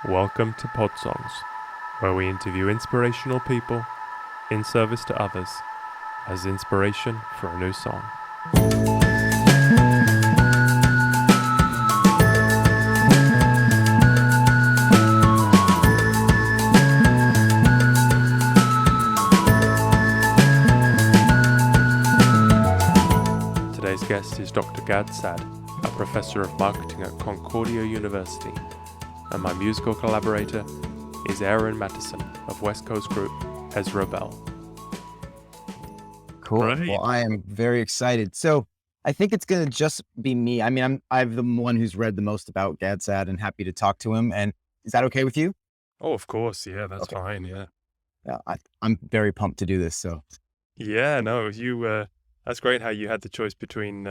Welcome to Podsongs, where we interview inspirational people in service to others as inspiration for a new song. Today's guest is Dr. Gad Saad, a professor of marketing at Concordia University, and my musical collaborator is Aaron Mattison of West Coast group Ezra Bell. Cool. Right. Well, I am very excited. So I think it's going to just be me. I mean, I'm the one who's read the most about Gad Saad and happy to talk to him. And is that okay with you? Oh, of course. Yeah, that's Okay. fine. Yeah. Yeah, I'm very pumped to do this. So Yeah, no, that's great how you had the choice between,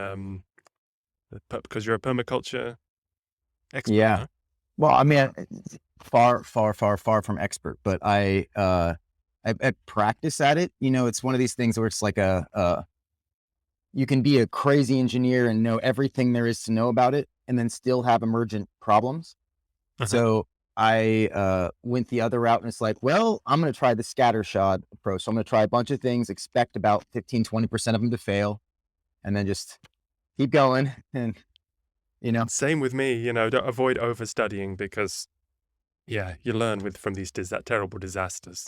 because you're a permaculture expert, yeah. huh? Well, I mean, far from expert, but I practice at it. You know, it's one of these things where it's like you can be a crazy engineer and know everything there is to know about it, and then still have emergent problems. Uh-huh. So I went the other route, and it's like, well, I'm going to try the scattershot approach. So I'm going to try a bunch of things, expect about 15-20% of them to fail, and then just keep going. And, you know, Same with me, don't avoid overstudying because, yeah, you learn from these terrible disasters.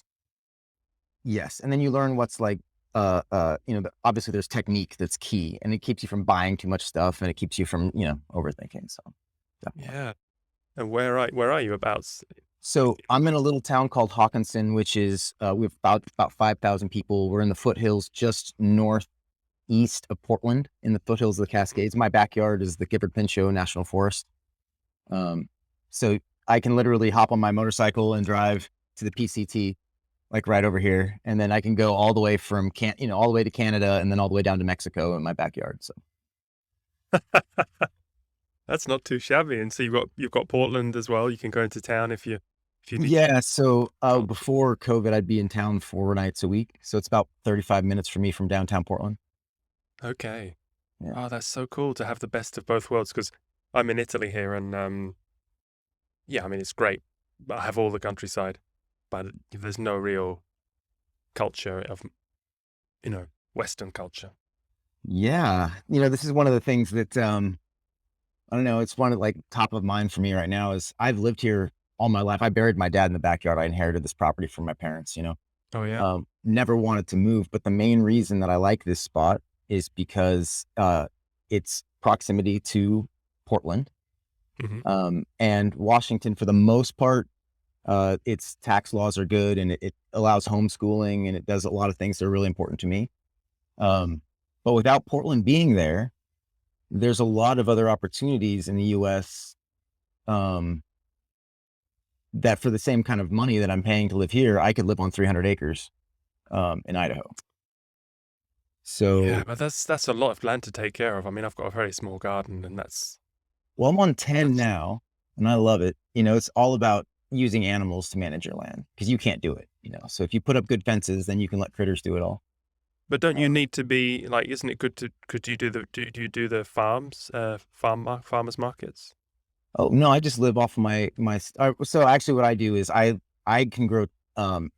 yes. And then you learn what's like, obviously there's technique that's key, and it keeps you from buying too much stuff, and it keeps you from, overthinking. So definitely. Yeah. And where are you about? So I'm in a little town called Hawkinson, which is, we have about 5,000 people. We're in the foothills just northeast of Portland, in the foothills of the Cascades. My backyard is the Gifford Pinchot National Forest. So I can literally hop on my motorcycle and drive to the PCT, like right over here. And then I can go all the way from all the way to Canada, and then all the way down to Mexico in my backyard. So That's not too shabby. And so you've got Portland as well. You can go into town if you need. yeah. So before COVID, I'd be in town 4 nights a week. So it's about 35 minutes for me from downtown Portland. Okay. Yeah. Oh, that's so cool to have the best of both worlds, because I'm in Italy here, and yeah, I mean, it's great. I have all the countryside, but there's no real culture of, Western culture. Yeah. This is one of the things that, I don't know, it's one of like top of mind for me right now is I've lived here all my life. I buried my dad in the backyard. I inherited this property from my parents, Oh, yeah. never wanted to move. But the main reason that I like this spot is because, it's proximity to Portland, Mm-hmm. and Washington for the most part. Its tax laws are good, and it allows homeschooling, and it does a lot of things that are really important to me. But without Portland being there, there's a lot of other opportunities in the US, that for the same kind of money that I'm paying to live here, I could live on 300 acres, in Idaho. So, Yeah, but that's a lot of land to take care of. I mean, I've got a very small garden, and well, I'm on 10 now, and I love it. It's all about using animals to manage your land, because you can't do it. So if you put up good fences, then you can let critters do it all. But don't you need to be like? Isn't it good to? Could you do you do the farmers markets? Oh no, I just live off of my. So actually, what I do is I can grow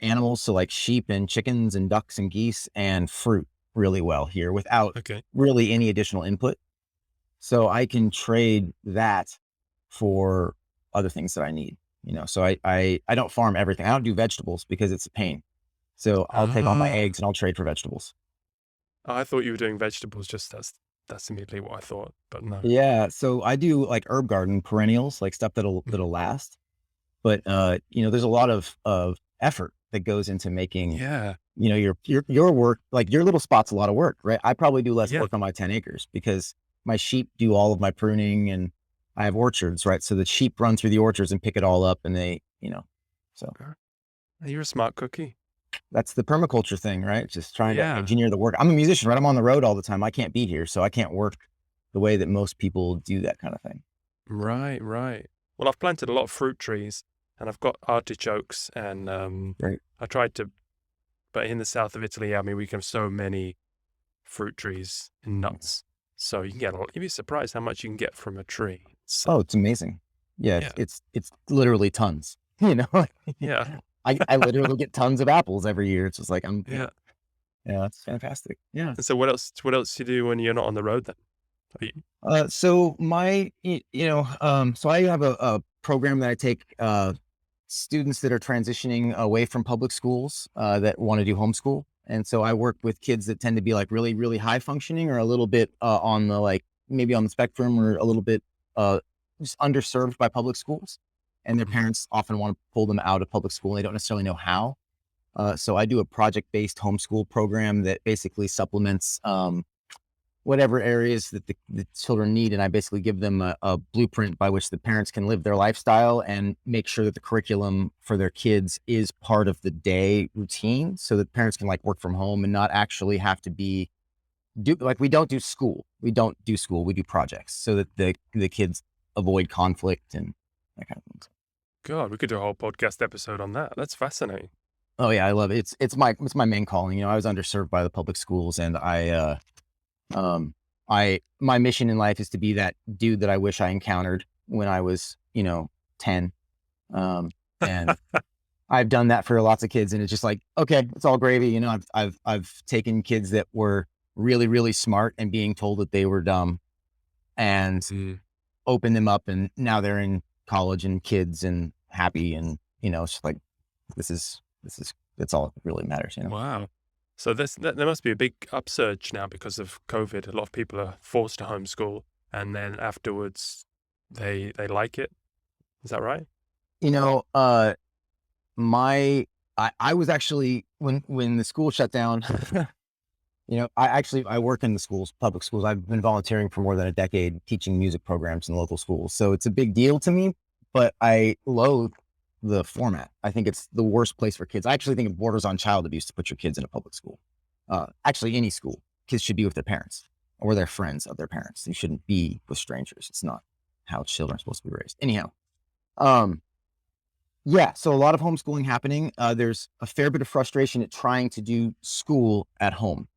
animals, so like sheep and chickens and ducks and geese and fruit really well here without Okay. really any additional input. So I can trade that for other things that I need. So I don't farm everything. I don't do vegetables because it's a pain. So I'll take all my eggs and I'll trade for vegetables. I thought you were doing vegetables. Just that's immediately what I thought, but no. Yeah. So I do like herb garden perennials, like stuff that'll last. But there's a lot of effort that goes into making, Yeah. your work, like your little spot's a lot of work, right? I probably do less Yeah. work on my 10 acres because my sheep do all of my pruning, and I have orchards, right? So the sheep run through the orchards and pick it all up, and they, so You're a smart cookie. that's the permaculture thing, right? Just trying to Yeah. engineer the work. I'm a musician, right? I'm on the road all the time. I can't be here, so I can't work the way that most people do that kind of thing. Right. Well, I've planted a lot of fruit trees, and I've got artichokes, and Right. I tried to, but in the south of Italy, I mean, we have so many fruit trees and nuts, so you can get a lot. You'd be surprised how much you can get from a tree. So, Oh, it's amazing. Yeah, Yeah. it's literally tons. You know, Yeah. I literally get tons of apples every year. It's just like Yeah. yeah, it's fantastic. Yeah. And so what else do you do when you're not on the road then? Are you- So so I have a program that I take students that are transitioning away from public schools that want to do homeschool. And so I work with kids that tend to be like really, really high functioning or a little bit on the like maybe on the spectrum or a little bit uh, just underserved by public schools. And their Mhm. parents often want to pull them out of public school and they don't necessarily know how. So I do a project based homeschool program that basically supplements whatever areas that the children need. And I basically give them a blueprint by which the parents can live their lifestyle and make sure that the curriculum for their kids is part of the day routine so that parents can like work from home and not actually have to we don't do school. We don't do school. We do projects so that the kids avoid conflict and that kind of thing. God, we could do a whole podcast episode on that. That's fascinating. Oh yeah, I love it. It's my main calling. I was underserved by the public schools and Um, my mission in life is to be that dude that I wish I encountered when I was, 10. And I've done that for lots of kids and it's just like, okay, it's all gravy. I've taken kids that were really, really smart and being told that they were dumb and Mm. opened them up. And now they're in college and kids and happy. And, it's just like, that's all that really matters. Wow. So there must be a big upsurge now because of COVID. A lot of people are forced to homeschool, and then afterwards they like it. Is that right? You know, my I was actually when the school shut down, I work in the schools, public schools. I've been volunteering for more than a decade teaching music programs in local schools. So it's a big deal to me, but I loathe the format. I think it's the worst place for kids. I actually think it borders on child abuse to put your kids in a public school. Actually, any school. Kids should be with their parents or their friends of their parents. They shouldn't be with strangers. It's not how children are supposed to be raised. Anyhow, um, yeah, so a lot of homeschooling happening. There's a fair bit of frustration at trying to do school at home.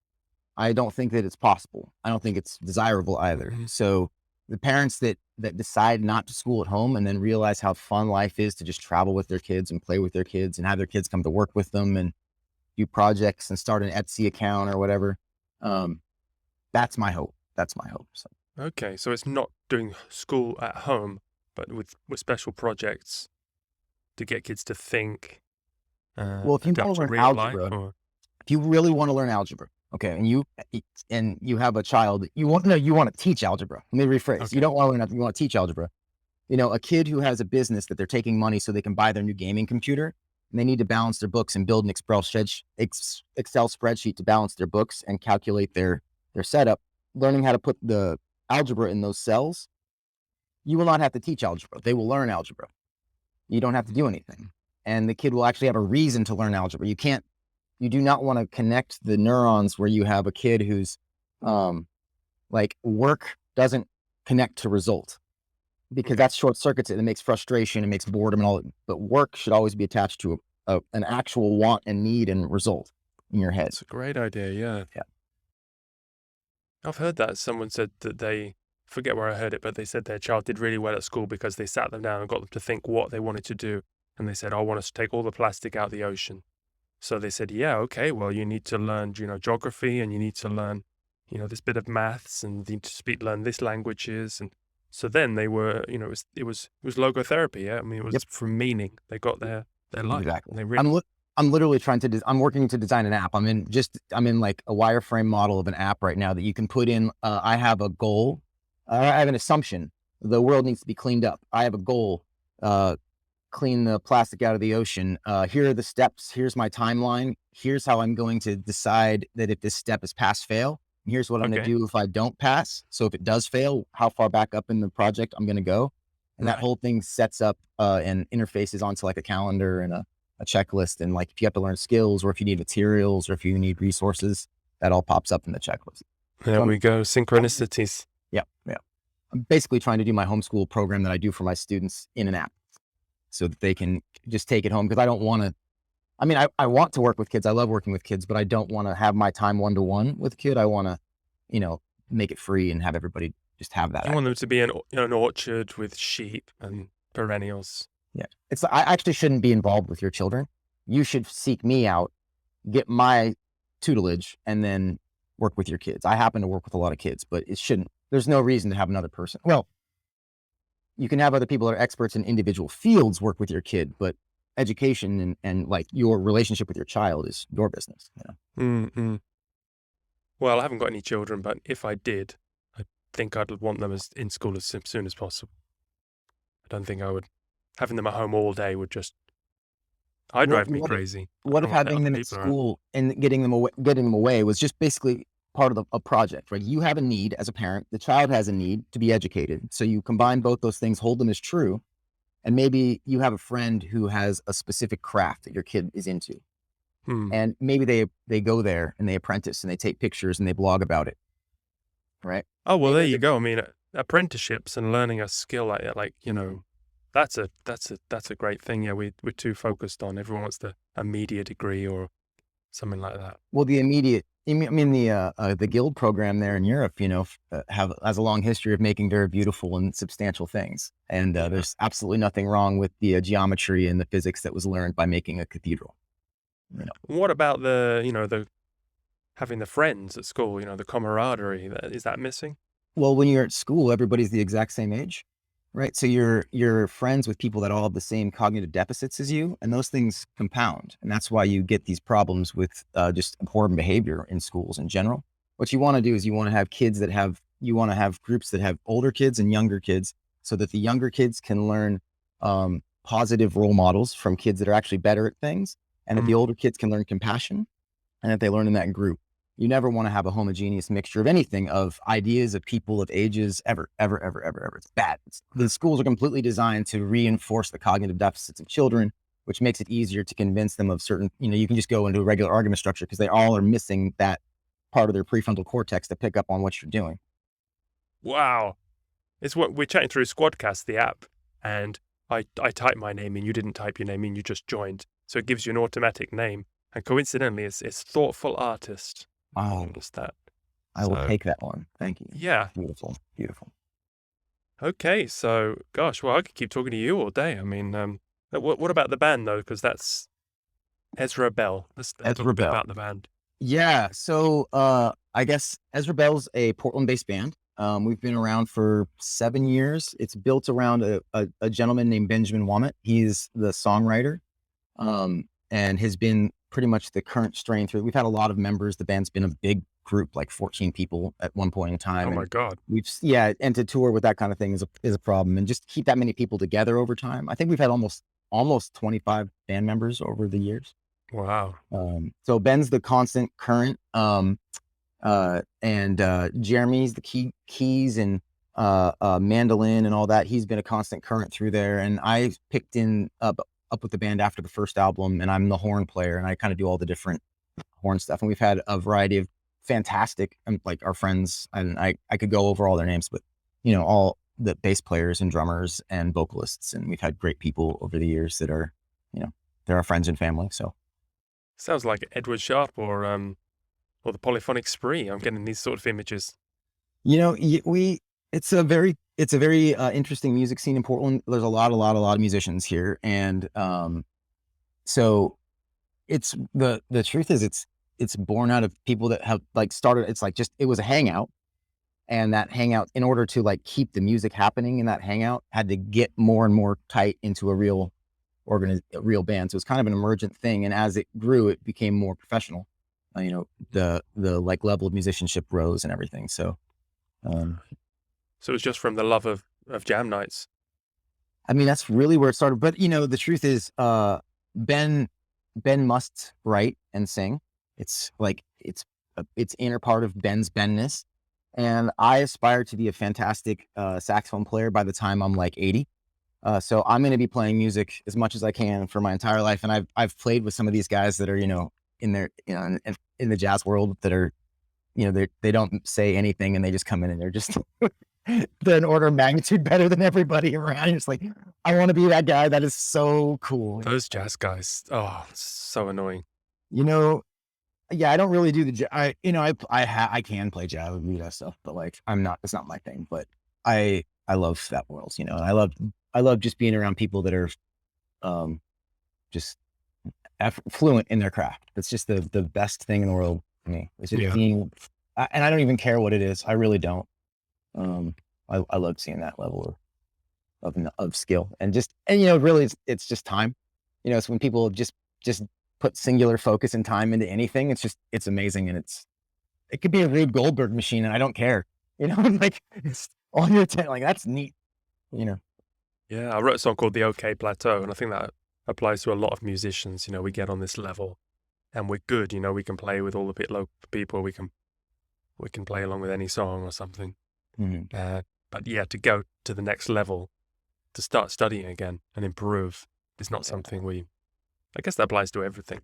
I don't think that it's possible. I don't think it's desirable either. Mhm. So the parents that decide not to school at home and then realize how fun life is to just travel with their kids and play with their kids and have their kids come to work with them and do projects and start an Etsy account or whatever. Um, that's my hope. That's my hope. So, Okay, so it's not doing school at home, but with special projects to get kids to think, well, if you want adapt to to learn real life, algebra, or if you really want to learn algebra, okay, and you have a child, you want to teach algebra. Let me rephrase. You okay, don't want to learn, you want to teach algebra. A kid who has a business that they're taking money so they can buy their new gaming computer, and they need to balance their books and build an Excel spreadsheet to balance their books and calculate their setup. Learning how to put the algebra in those cells, you will not have to teach algebra. They will learn algebra. You don't have to do anything, and the kid will actually have a reason to learn algebra. You do not want to connect the neurons where you have a kid who's like work doesn't connect to result because okay. that's short circuits it. It makes frustration, it makes boredom and all that. But work should always be attached to an actual want and need and result in your head. It's a great idea. Yeah, Yeah. I've heard that. Someone said that they forget where I heard it, but they said their child did really well at school because they sat them down and got them to think what they wanted to do, and they said, "I want us to take all the plastic out of the ocean." So they said, yeah, okay, well, you need to learn, geography, and you need to learn, this bit of maths, and you need to learn this languages. And so then they were, it was logotherapy. Yeah. I mean, it was Yep. from meaning. They got their life. Exactly. And they really, I'm literally trying to. I'm working to design an app. I'm in like a wireframe model of an app right now that you can put in. I have a goal. I have an assumption. The world needs to be cleaned up. I have a goal. Clean the plastic out of the ocean. Here are the steps. Here's my timeline. Here's how I'm going to decide that if this step is pass fail. And here's what I'm going to okay, do if I don't pass. So if it does fail, how far back up in the project I'm going to go. And that right. whole thing sets up and interfaces onto like a calendar and a checklist. And like if you have to learn skills or if you need materials or if you need resources, that all pops up in the checklist. There So we go. Synchronicities. yeah. I'm basically trying to do my homeschool program that I do for my students in an app, so that they can just take it home. Because I don't want to, I want to work with kids. I love working with kids, but I don't want to have my time one-to-one with a kid. I want to, make it free and have everybody just have that. You want them to be in an orchard with sheep and perennials. Yeah. I actually shouldn't be involved with your children. You should seek me out, get my tutelage, and then work with your kids. I happen to work with a lot of kids, but there's no reason to have another person. Well, you can have other people that are experts in individual fields work with your kid, but education and like your relationship with your child is your business. Mm-hmm. Well, I haven't got any children, but if I did, I think I'd want them in school as soon as possible. I don't think I would. Having them at home all day would just, drive me crazy. What if having them at school and getting them away was just basically part of a project, right? You have a need as a parent, the child has a need to be educated. So you combine both those things, hold them as true. And maybe you have a friend who has a specific craft that your kid is into. And maybe they go there and they apprentice and they take pictures and they blog about it. Right. Oh, well, there you go. I mean, apprenticeships and learning a skill like, that's a great thing. Yeah, we're too focused on, everyone wants a media degree or something like that. Well, the guild program there in Europe, has a long history of making very beautiful and substantial things. And there's absolutely nothing wrong with the geometry and the physics that was learned by making a cathedral. What about the having the friends at school, the camaraderie, is that missing? Well, when you're at school, everybody's the exact same age, right? So you're friends with people that all have the same cognitive deficits as you, and those things compound. And that's why you get these problems with just abhorrent behavior in schools in general. What you want to do is you want to have groups that have older kids and younger kids, so that the younger kids can learn positive role models from kids that are actually better at things, and that the older kids can learn compassion, and that they learn in that group. You never want to have a homogeneous mixture of anything, of ideas, of people, of ages, ever. It's bad. The schools are completely designed to reinforce the cognitive deficits of children, which makes it easier to convince them of certain, you can just go into a regular argument structure because they all are missing that part of their prefrontal cortex to pick up on what you're doing. Wow. It's what we're chatting through Squadcast, the app, and I typed my name in, you didn't type your name in, you just joined. So it gives you an automatic name. And coincidentally, it's Thoughtful Artist. Oh, that. I will take that one. Thank you. Yeah. Beautiful. Okay, so gosh, well, I could keep talking to you all day. I mean, what about the band though? Because that's Ezra Bell. Let's talk a bit about the band. Yeah. So I guess Ezra Bell's a Portland-based band. We've been around for 7 years. It's built around a gentleman named Benjamin Womet. He's the songwriter, and has been pretty much the current strain through. We've had a lot of members. The band's been a big group, like 14 people at one point in time. Oh my God. And to tour with that kind of thing is a problem. And just keep that many people together over time. I think we've had almost 25 band members over the years. Wow. So Ben's the constant current, and Jeremy's the keys and mandolin and all that. He's been a constant current through there. And I picked up with the band after the first album, and I'm the horn player, and I kind of do all the different horn stuff. And we've had a variety of fantastic, like our friends, and I could go over all their names, but all the bass players and drummers and vocalists, and we've had great people over the years that are, they're our friends and family. So sounds like Edward Sharpe or the Polyphonic Spree. I'm getting these sort of images. It's a very interesting music scene in Portland. There's a lot of musicians here. And so it's the truth is it's born out of people that have like started. It's like it was a hangout, and that hangout, in order to like keep the music happening in that hangout, had to get more and more tight into a real band. So it's kind of an emergent thing. And as it grew, it became more professional. The like level of musicianship rose and everything. So So it's just from the love of jam nights. I mean, that's really where it started. But the truth is, Ben must write and sing. It's like it's inner part of Ben's Benness. And I aspire to be a fantastic saxophone player by the time I'm like 80. So I'm going to be playing music as much as I can for my entire life. And I've played with some of these guys that are in their in the jazz world that are they don't say anything, and they just come in and they're just they're an order of magnitude better than everybody around. It's like, I want to be that guy. That is so cool. Those jazz guys, so annoying. Yeah, I don't really do I can play jazz and stuff, but like it's not my thing. But I love that world, and I love I love just being around people that are just fluent in their craft. That's just the best thing in the world for me. Is just being, and I don't even care what it is. I really don't. I love seeing that level of skill and really it's just time. It's when people just put singular focus and time into anything. It's amazing, and it could be a Rube Goldberg machine, and I don't care. Like it's all your attention. Like that's neat. Yeah, I wrote a song called The OK Plateau, and I think that applies to a lot of musicians. We get on this level, and we're good. We can play with all the local people. We can play along with any song or something. Mm-hmm. But yeah, to go to the next level, to start studying again and improve is not something I guess that applies to everything.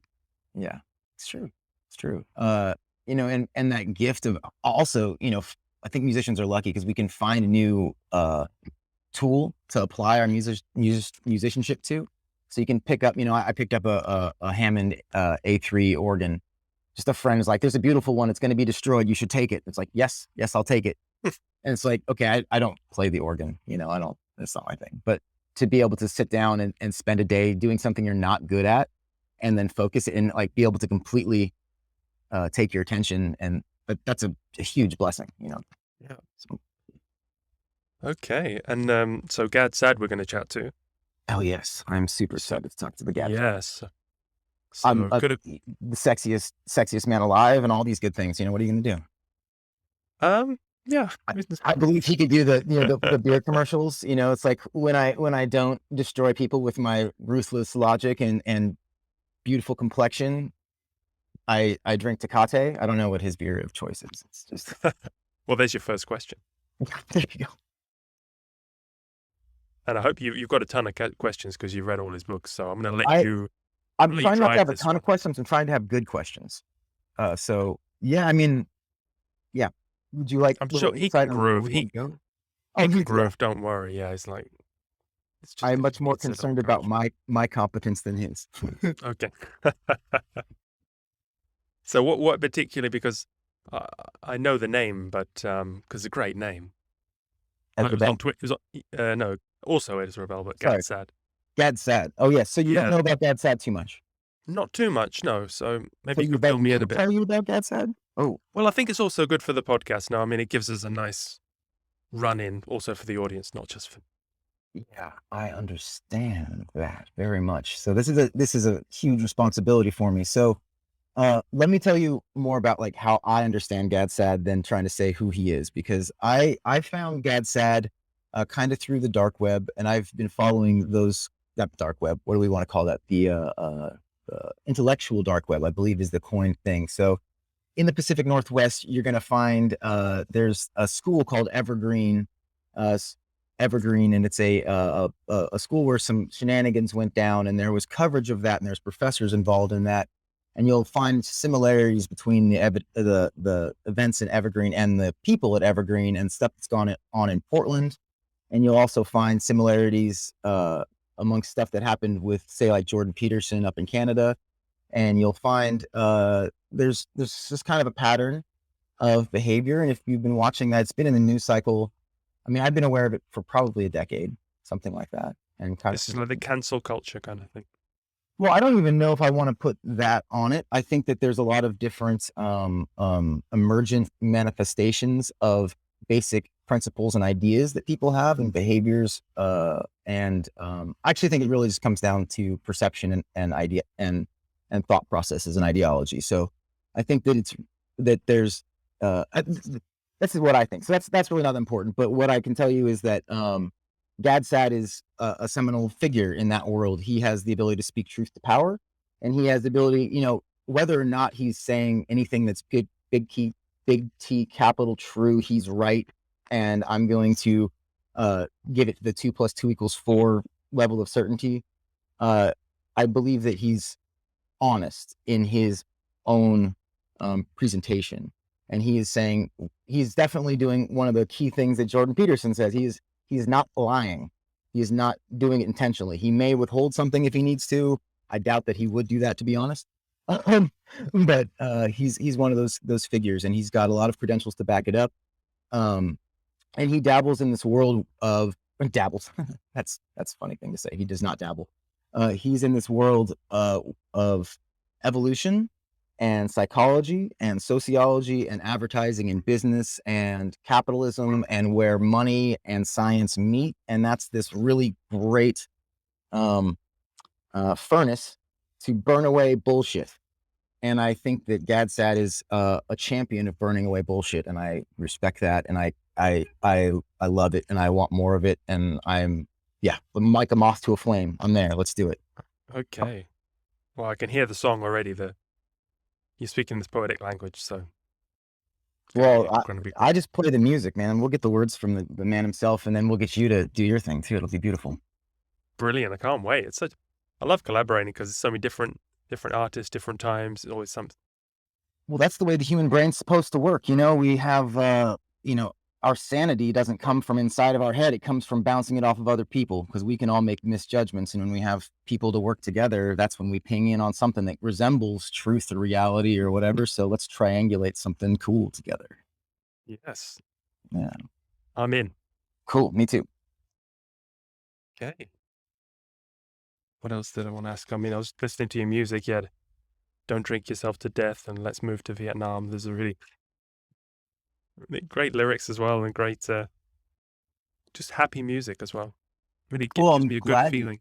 Yeah, it's true. It's true. And that gift of also, I think musicians are lucky because we can find a new tool to apply our musicianship to. So you can pick up, I picked up a Hammond A3 organ. Just a friend is like, there's a beautiful one. It's going to be destroyed. You should take it. It's like, yes, I'll take it. And it's like, okay, I don't play the organ. That's not my thing. But to be able to sit down and spend a day doing something you're not good at and then focus and like be able to completely take your attention. But that's a huge blessing, Yeah. So. Okay. And so Gad Saad we're going to chat to. Oh, yes. I'm super excited to talk to the Gad. Yes. So I'm the sexiest man alive and all these good things. What are you going to do? Yeah. I believe he could do the beer commercials. It's like when I don't destroy people with my ruthless logic and beautiful complexion, I drink Tecate. I don't know what his beer of choice is. It's just well, there's your first question. There you go. And I hope you've got a ton of questions because you've read all his books. So I'm going to let you. I'm trying not to have a ton of questions. I'm trying to have good questions. So yeah, I mean, yeah. Would you like? I'm sure he can groove. He can groove. Don't worry. Yeah, it's like. I'm much more concerned about my competence than his. Okay. So what particularly, because I know the name, but because it's a great name. Ezra Bell? No, also Ezra Bell, but Gad Saad. Gad Saad. Oh yes. So you don't know about Gad Saad too much? Not too much, no. So maybe you can fill me in a bit. Tell you about Gad Saad? Oh, well, I think it's also good for the podcast. No, I mean it gives us a nice run-in, also for the audience, not just for. Yeah, I understand that very much. So this is a huge responsibility for me. So let me tell you more about like how I understand Gad Saad than trying to say who he is, because I found Gad Saad kind of through the dark web, and I've been following that dark web. What do we want to call that? The intellectual dark web, I believe, is the coined thing. So in the Pacific Northwest, you're going to find there's a school called Evergreen, and it's a school where some shenanigans went down, and there was coverage of that, and there's professors involved in that, and you'll find similarities between the events in Evergreen and the people at Evergreen and stuff that's gone on in Portland, and you'll also find similarities amongst stuff that happened with, say, like Jordan Peterson up in Canada, and you'll find there's just kind of a pattern of behavior, and if you've been watching that, it's been in the news cycle. I mean, I've been aware of it for probably a decade, something like that. And this is like the cancel culture kind of thing. Well, I don't even know if I want to put that on it. I think that there's a lot of different emergent manifestations of basic principles and ideas that people have and behaviors. And I actually think it really just comes down to perception and idea and thought processes and ideology. So I think that there's this is what I think. So that's really not important. But what I can tell you is that Gad Saad is a seminal figure in that world. He has the ability to speak truth to power, and he has the ability, whether or not he's saying anything that's big T capital true, he's right. And I'm going to give it the 2 + 2 = 4 level of certainty. I believe that he's honest in his own presentation. And he is saying, he's definitely doing one of the key things that Jordan Peterson says. He's not lying. He is not doing it intentionally. He may withhold something if he needs to. I doubt that he would do that, to be honest. But he's one of those figures, and he's got a lot of credentials to back it up. And he dabbles in this world of dabbles. That's a funny thing to say. He does not dabble. He's in this world of evolution and psychology and sociology and advertising and business and capitalism and where money and science meet. And that's this really great furnace to burn away bullshit. And I think that Gad Saad is a champion of burning away bullshit, and I respect that, and I love it, and I want more of it, and I'm like a moth to a flame. I'm there. Let's do it. Okay. Well, I can hear the song already. You're speaking this poetic language, so. Well, I just play the music, man. We'll get the words from the man himself, and then we'll get you to do your thing too. It'll be beautiful. Brilliant. I can't wait. I love collaborating because it's so many different artists, different times. It's always something. Well, that's the way the human brain's supposed to work. We have, our sanity doesn't come from inside of our head. It comes from bouncing it off of other people, because we can all make misjudgments. And when we have people to work together, that's when we ping in on something that resembles truth or reality or whatever. So let's triangulate something cool together. Yes. Yeah. I'm in. Cool. Me too. Okay. What else did I want to ask? I mean, I was listening to your music. You had Don't Drink Yourself to Death and Let's Move to Vietnam. There's a really great lyrics as well, and great, just happy music as well. Really gives me a good feeling.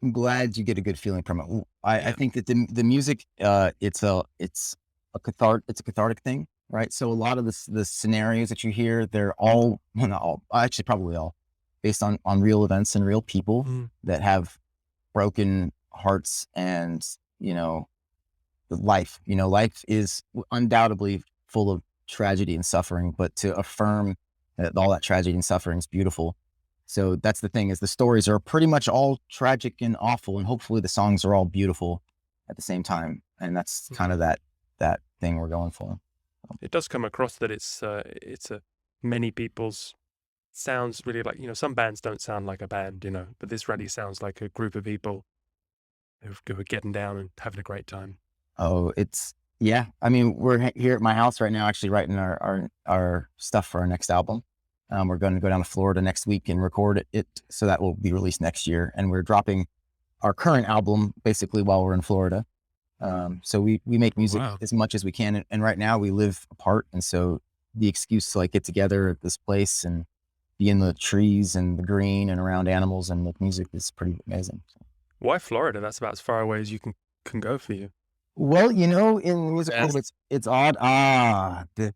I'm glad you get a good feeling from it. I think that the music, it's a cathartic thing, right? So a lot of the scenarios that you hear, they're all, well, not all, actually probably all, based on real events and real people that have broken hearts and, life. Life is undoubtedly full of tragedy and suffering, but to affirm that all that tragedy and suffering is beautiful. So that's the thing, is the stories are pretty much all tragic and awful, and hopefully the songs are all beautiful at the same time. And that's kind of that thing we're going for. It does come across that it's a many people's sounds, really like, some bands don't sound like a band, but this really sounds like a group of people who are getting down and having a great time. Oh, yeah. I mean, we're here at my house right now, actually writing our stuff for our next album. We're going to go down to Florida next week and record it, so that will be released next year. And we're dropping our current album basically while we're in Florida. So we make music as much as we can. And right now we live apart. And so the excuse to get together at this place and be in the trees and the green and around animals and make music is pretty amazing. Why Florida? That's about as far away as you can go for you. Well, in music world, it's odd. The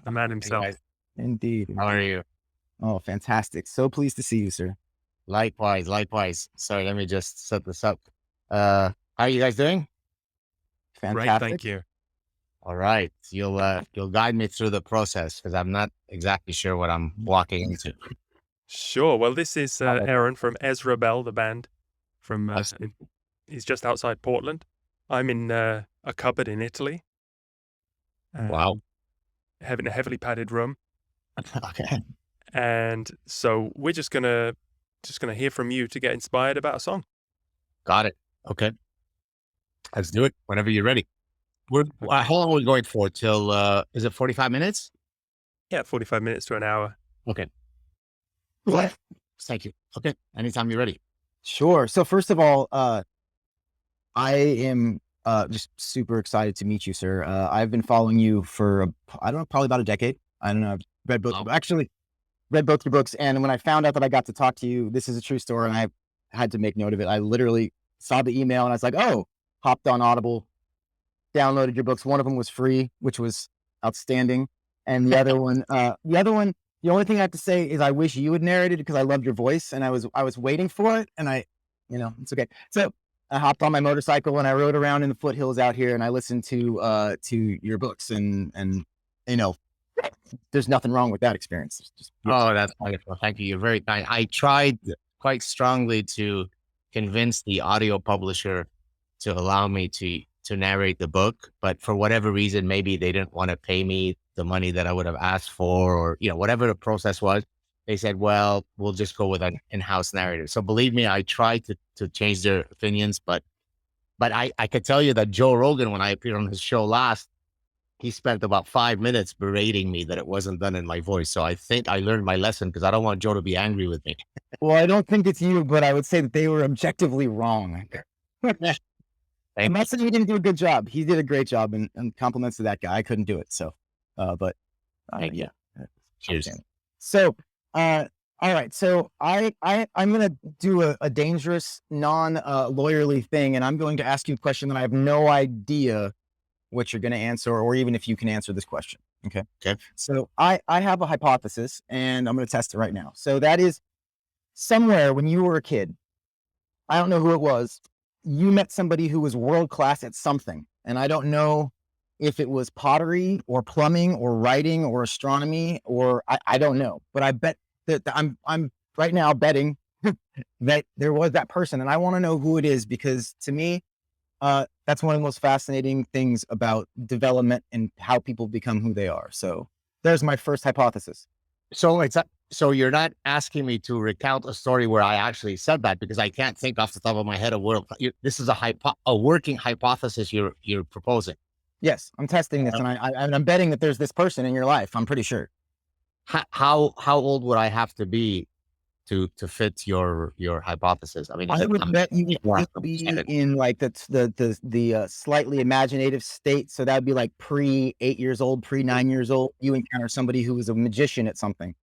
man himself. Hey, indeed. how are you? Oh, fantastic. So pleased to see you, sir. Likewise. Sorry, let me just set this up. How are you guys doing? Fantastic. Great, thank you. All right. You'll guide me through the process, because I'm not exactly sure what I'm walking into. Sure. Well, this is Aaron from Ezra Bell, the band. He's just outside Portland. I'm in a cupboard in Italy. Wow. Having a heavily padded room. Okay. And so we're just gonna hear from you to get inspired about a song. Got it. Okay. Let's do it whenever you're ready. How long are we going for? Till is it 45 minutes? Yeah, 45 minutes to an hour. Okay. Thank you. Okay. Anytime you're ready. Sure. So first of all, I am just super excited to meet you, sir. I've been following you for, I don't know, probably about a decade. I don't know. I've read both, actually read both your books. And when I found out that I got to talk to you, this is a true story, and I had to make note of it. I literally saw the email and I was like, oh, hopped on Audible, downloaded your books. One of them was free, which was outstanding. And the other one, the only thing I have to say is I wish you had narrated, because I loved your voice and I was waiting for it, and it's okay. So I hopped on my motorcycle and I rode around in the foothills out here, and I listened to your books, and there's nothing wrong with that experience. Oh, that's wonderful. Thank you. You're very kind. I tried quite strongly to convince the audio publisher to allow me to narrate the book, but for whatever reason, maybe they didn't want to pay me the money that I would have asked for, or whatever the process was. They said, well, we'll just go with an in-house narrator. So believe me, I tried to change their opinions, but I could tell you that Joe Rogan, when I appeared on his show last, he spent about 5 minutes berating me that it wasn't done in my voice. So I think I learned my lesson because I don't want Joe to be angry with me. Well, I don't think it's you, but I would say that they were objectively wrong. I'm not saying he didn't do a good job. He did a great job, and compliments to that guy. I couldn't do it. So, but Thank you. yeah. Cheers. So, all right. So I'm going to do a dangerous, non-lawyerly thing, and I'm going to ask you a question that I have no idea what you're going to answer, or even if you can answer this question. Okay. Okay. So I have a hypothesis, and I'm going to test it right now. So that is, somewhere when you were a kid, I don't know who it was, you met somebody who was world-class at something. And I don't know if it was pottery or plumbing or writing or astronomy, or I don't know, but I bet that I'm right now betting that there was that person. And I want to know who it is, because to me, that's one of the most fascinating things about development and how people become who they are. So there's my first hypothesis. So you're not asking me to recount a story where I actually said that, because I can't think off the top of my head this is a working hypothesis you're proposing. Yes, I'm testing this, and I'm betting that there's this person in your life. I'm pretty sure. How old would I have to be to fit your hypothesis? I mean, I would bet you would be in like the slightly imaginative state. So that would be like pre 8 years old, pre 9 years old. You encounter somebody who was a magician at something.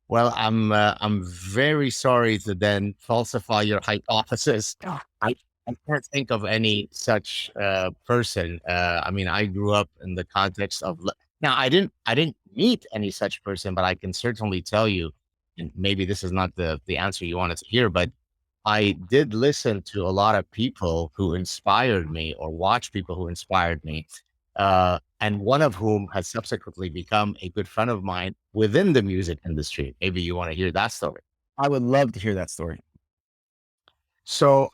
Well, I'm very sorry to then falsify your hypothesis. I can't think of any such person. I mean, I grew up in the context of now. I didn't meet any such person, but I can certainly tell you, and maybe this is not the answer you wanted to hear, but I did listen to a lot of people who inspired me, or watch people who inspired me. And one of whom has subsequently become a good friend of mine within the music industry. Maybe you want to hear that story. I would love to hear that story. So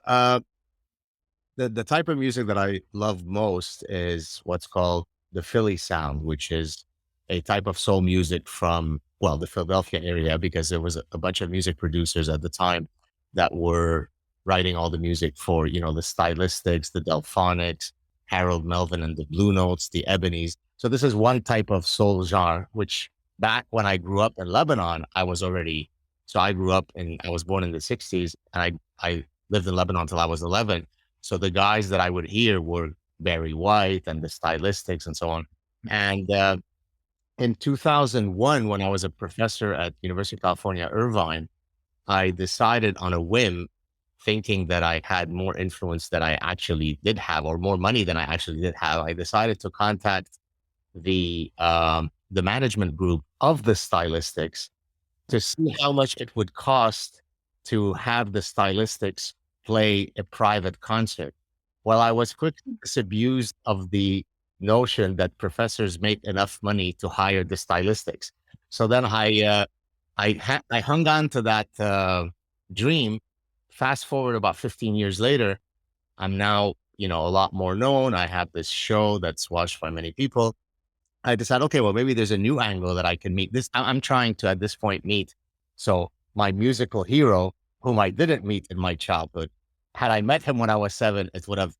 the type of music that I love most is what's called the Philly sound, which is a type of soul music from, well, the Philadelphia area, because there was a bunch of music producers at the time that were writing all the music for, the Stylistics, the Delphonics, Harold Melvin and the Blue Notes, the Ebonies. So this is one type of soul genre, which back when I grew up in Lebanon, I was I was born in the 60s, and I lived in Lebanon until I was 11. So the guys that I would hear were Barry White and the Stylistics and so on. And in 2001, when I was a professor at University of California, Irvine, I decided on a whim, thinking that I had more influence than I actually did have, or more money than I actually did have. I decided to contact the management group of the Stylistics to see how much it would cost to have the Stylistics play a private concert. Well, I was quickly disabused of the notion that professors make enough money to hire the Stylistics. So then I hung on to that dream. Fast forward about 15 years later, I'm now, a lot more known. I have this show that's watched by many people. I decided, okay, well, maybe there's a new angle that I can meet. I'm trying to, at this point, meet. So my musical hero, whom I didn't meet in my childhood, had I met him when I was 7, it would have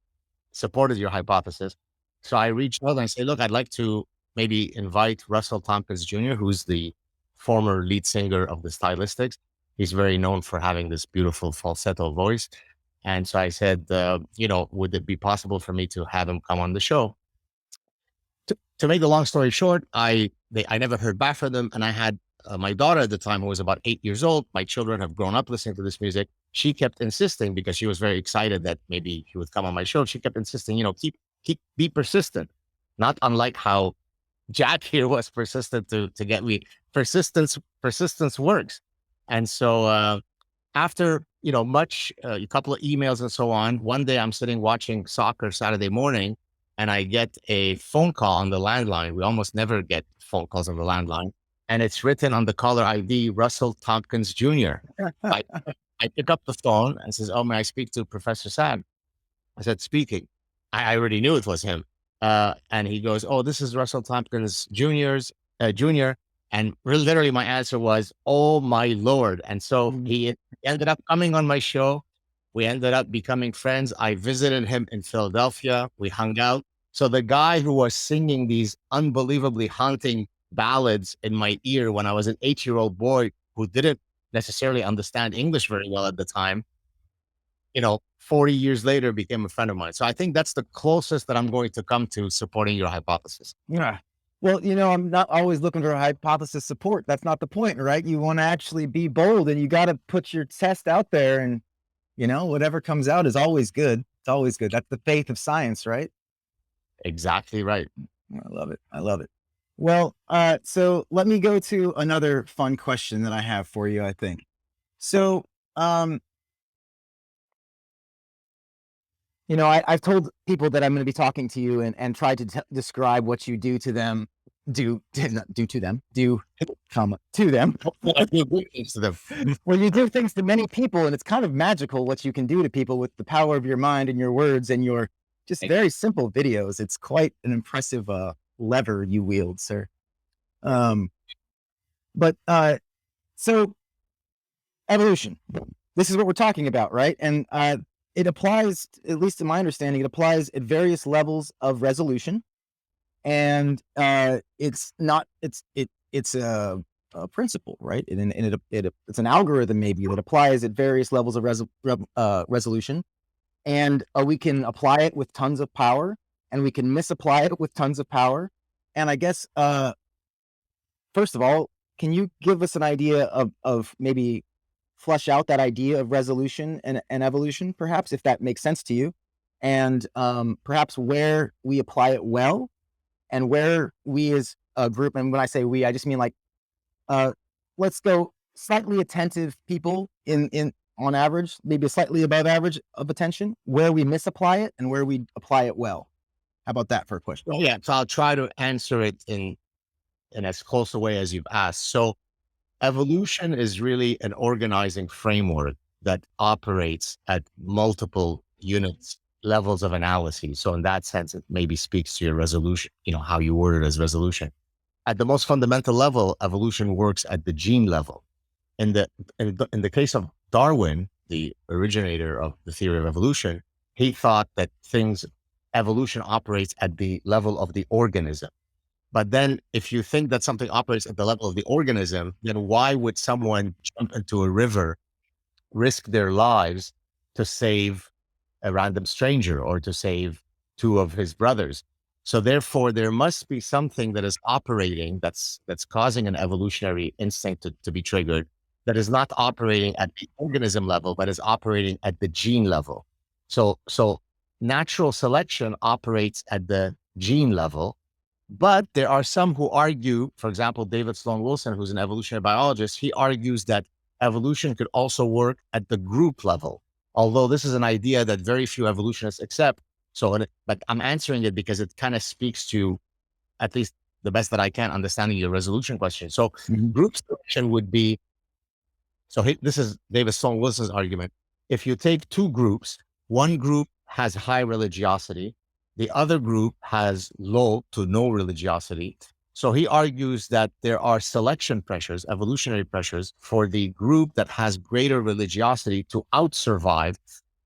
supported your hypothesis. So I reached out and I said, look, I'd like to maybe invite Russell Tompkins Jr., who's the former lead singer of the Stylistics. He's very known for having this beautiful falsetto voice. And so I said, would it be possible for me to have him come on the show? To make the long story short, I never heard back from them. And I had my daughter at the time, who was about 8 years old. My children have grown up listening to this music. She kept insisting, because she was very excited that maybe he would come on my show. She kept insisting, be persistent. Not unlike how Jack here was persistent to get me. Persistence works. And so after, a couple of emails and so on, one day I'm sitting watching soccer Saturday morning, and I get a phone call on the landline. We almost never get phone calls on the landline. And it's written on the caller ID, Russell Tompkins Jr. I pick up the phone and says, oh, may I speak to Professor Saad? I said, speaking. I already knew it was him. And he goes, oh, this is Russell Tompkins Jr. And literally my answer was, oh my Lord. And so he ended up coming on my show. We ended up becoming friends. I visited him in Philadelphia. We hung out. So the guy who was singing these unbelievably haunting ballads in my ear when I was an 8-year-old boy who didn't necessarily understand English very well at the time, 40 years later became a friend of mine. So I think that's the closest that I'm going to come to supporting your hypothesis. Yeah. Well, I'm not always looking for hypothesis support. That's not the point, right? You want to actually be bold, and you got to put your test out there, and whatever comes out is always good. It's always good. That's the faith of science, right? Exactly right. I love it. I love it. Well, so let me go to another fun question that I have for you, I think. So, I've told people that I'm going to be talking to you and tried to describe what you do to them, comma, to them. Well, you do things to many people, and it's kind of magical what you can do to people with the power of your mind and your words and your just very simple videos. It's quite an impressive lever you wield, sir. But so evolution, this is what we're talking about, right? And it applies, at least in my understanding, it applies at various levels of resolution. And it's a principle, right? It's an algorithm maybe that applies at various levels of resolution. And we can apply it with tons of power, and we can misapply it with tons of power. And I guess, first of all, can you give us an idea of maybe flesh out that idea of resolution and evolution, perhaps, if that makes sense to you, and perhaps where we apply it well, and where we as a group, and when I say we, I just mean like, let's go slightly attentive people on average, maybe slightly above average of attention, where we misapply it and where we apply it well. How about that for a question? Yeah, so I'll try to answer it in as close a way as you've asked. So evolution is really an organizing framework that operates at multiple units, levels of analysis. So in that sense, it maybe speaks to your resolution, how you word it as resolution. At the most fundamental level, evolution works at the gene level. In the case of Darwin, the originator of the theory of evolution, he thought that evolution operates at the level of the organism. But then if you think that something operates at the level of the organism, then why would someone jump into a river, risk their lives to save a random stranger or to save two of his brothers? So therefore, there must be something that is operating that's causing an evolutionary instinct to be triggered, that is not operating at the organism level, but is operating at the gene level. So natural selection operates at the gene level. But there are some who argue, for example, David Sloan Wilson, who's an evolutionary biologist, he argues that evolution could also work at the group level, although this is an idea that very few evolutionists accept. But I'm answering it because it kind of speaks to, at least the best that I can, understanding your resolution question. So group selection would be, this is David Sloan Wilson's argument. If you take two groups, one group has high religiosity, the other group has low to no religiosity. So he argues that there are selection pressures, evolutionary pressures, for the group that has greater religiosity to outsurvive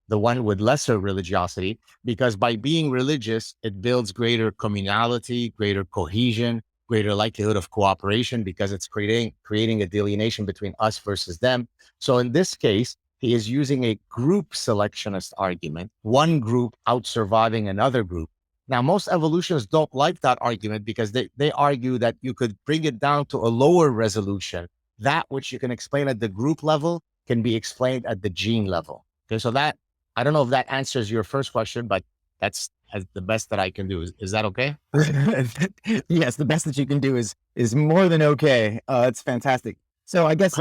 the one with lesser religiosity, because by being religious, it builds greater communality, greater cohesion, greater likelihood of cooperation, because it's creating a delineation between us versus them. So in this case, he is using a group selectionist argument, one group out-surviving another group. Now, most evolutionists don't like that argument because they argue that you could bring it down to a lower resolution. That which you can explain at the group level can be explained at the gene level. Okay, so that, I don't know if that answers your first question, but that's the best that I can do. Is that okay? Yes, the best that you can do is more than okay. It's fantastic. So I guess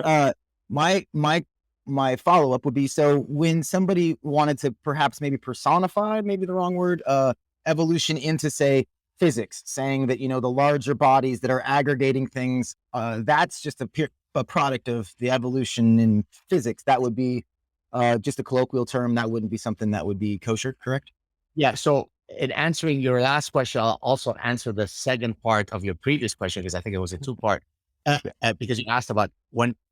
my follow-up would be, so when somebody wanted to perhaps maybe personify, maybe the wrong word, evolution into, say, physics, saying that, the larger bodies that are aggregating things, that's just a product of the evolution in physics, that would be just a colloquial term. That wouldn't be something that would be kosher, correct? Yeah. So in answering your last question, I'll also answer the second part of your previous question, because I think it was a two-part, because you asked about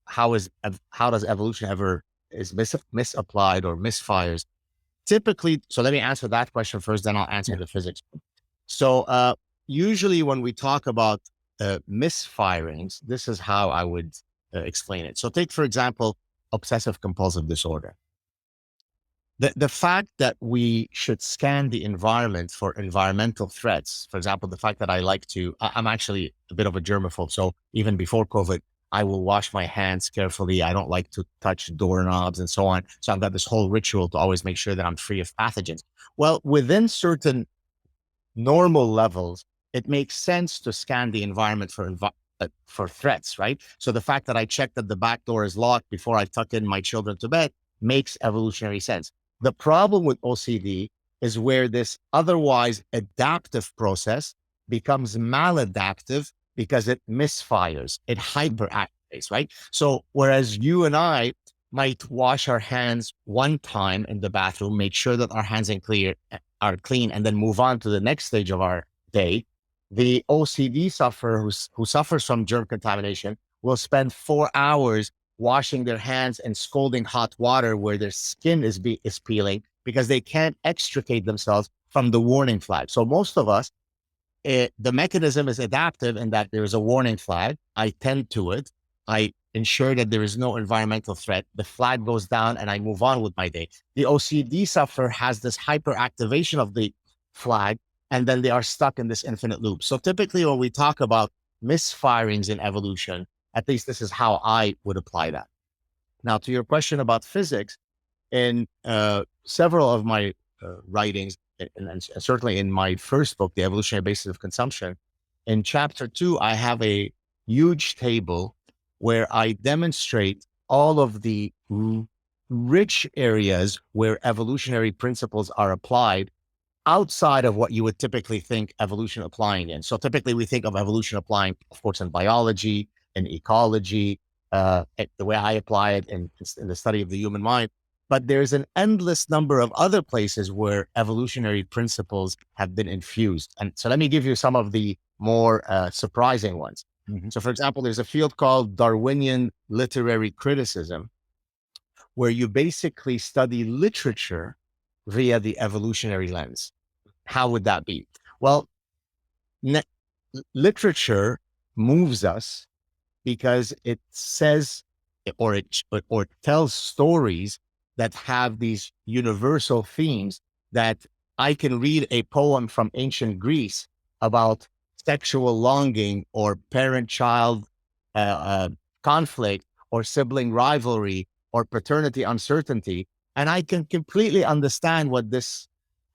how does evolution ever is misapplied or misfires? Typically, so let me answer that question first, then I'll answer the physics. So usually when we talk about misfirings, this is how I would explain it. So take, for example, obsessive compulsive disorder. The fact that we should scan the environment for environmental threats, for example, the fact that I'm actually a bit of a germaphobe. So even before COVID, I will wash my hands carefully. I don't like to touch doorknobs and so on. So I've got this whole ritual to always make sure that I'm free of pathogens. Well, within certain normal levels, it makes sense to scan the environment for threats, right? So the fact that I check that the back door is locked before I tuck in my children to bed makes evolutionary sense. The problem with OCD is where this otherwise adaptive process becomes maladaptive because it misfires, it hyperactivates, right? So whereas you and I might wash our hands one time in the bathroom, make sure that our hands are clean, and then move on to the next stage of our day, the OCD sufferer who suffers from germ contamination will spend 4 hours washing their hands and scalding hot water where their skin is peeling because they can't extricate themselves from the warning flag. So most of us, the mechanism is adaptive in that there is a warning flag. I tend to it. I ensure that there is no environmental threat. The flag goes down and I move on with my day. The OCD sufferer has this hyperactivation of the flag, and then they are stuck in this infinite loop. So typically when we talk about misfirings in evolution, at least this is how I would apply that. Now, to your question about physics, in several of my writings, and certainly in my first book, The Evolutionary Basis of Consumption, in chapter 2, I have a huge table where I demonstrate all of the rich areas where evolutionary principles are applied outside of what you would typically think evolution applying in. So typically we think of evolution applying, of course, in biology, in ecology, the way I apply it in the study of the human mind. But there's an endless number of other places where evolutionary principles have been infused. And so let me give you some of the more surprising ones. Mhm. So for example, there's a field called Darwinian literary criticism, where you basically study literature via the evolutionary lens. How would that be? Well, literature moves us because it says or it tells stories that have these universal themes that I can read a poem from ancient Greece about sexual longing or parent-child conflict or sibling rivalry or paternity uncertainty, and I can completely understand what this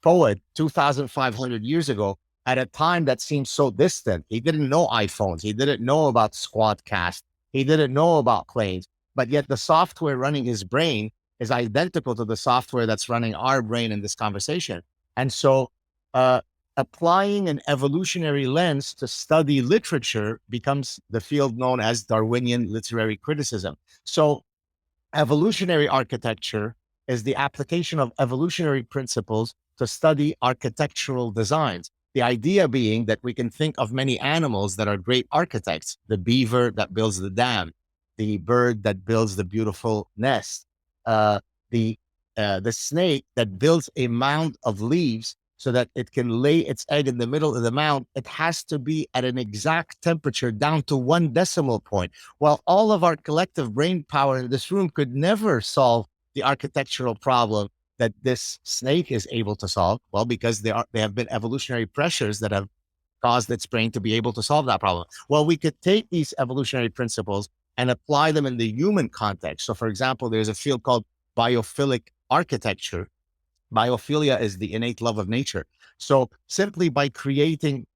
poet 2,500 years ago, at a time that seems so distant. He didn't know iPhones. He didn't know about Squadcast. He didn't know about planes, but yet the software running his brain is identical to the software that's running our brain in this conversation. And so applying an evolutionary lens to study literature becomes the field known as Darwinian literary criticism. So evolutionary architecture is the application of evolutionary principles to study architectural designs. The idea being that we can think of many animals that are great architects: the beaver that builds the dam, the bird that builds the beautiful nest, the snake that builds a mound of leaves so that it can lay its egg in the middle of the mound. It has to be at an exact temperature down to 1 decimal point. Well, all of our collective brain power in this room could never solve the architectural problem that this snake is able to solve. Well, because they have been evolutionary pressures that have caused its brain to be able to solve that problem. Well, we could take these evolutionary principles and apply them in the human context. So for example, there's a field called biophilic architecture. Biophilia is the innate love of nature. So simply by creating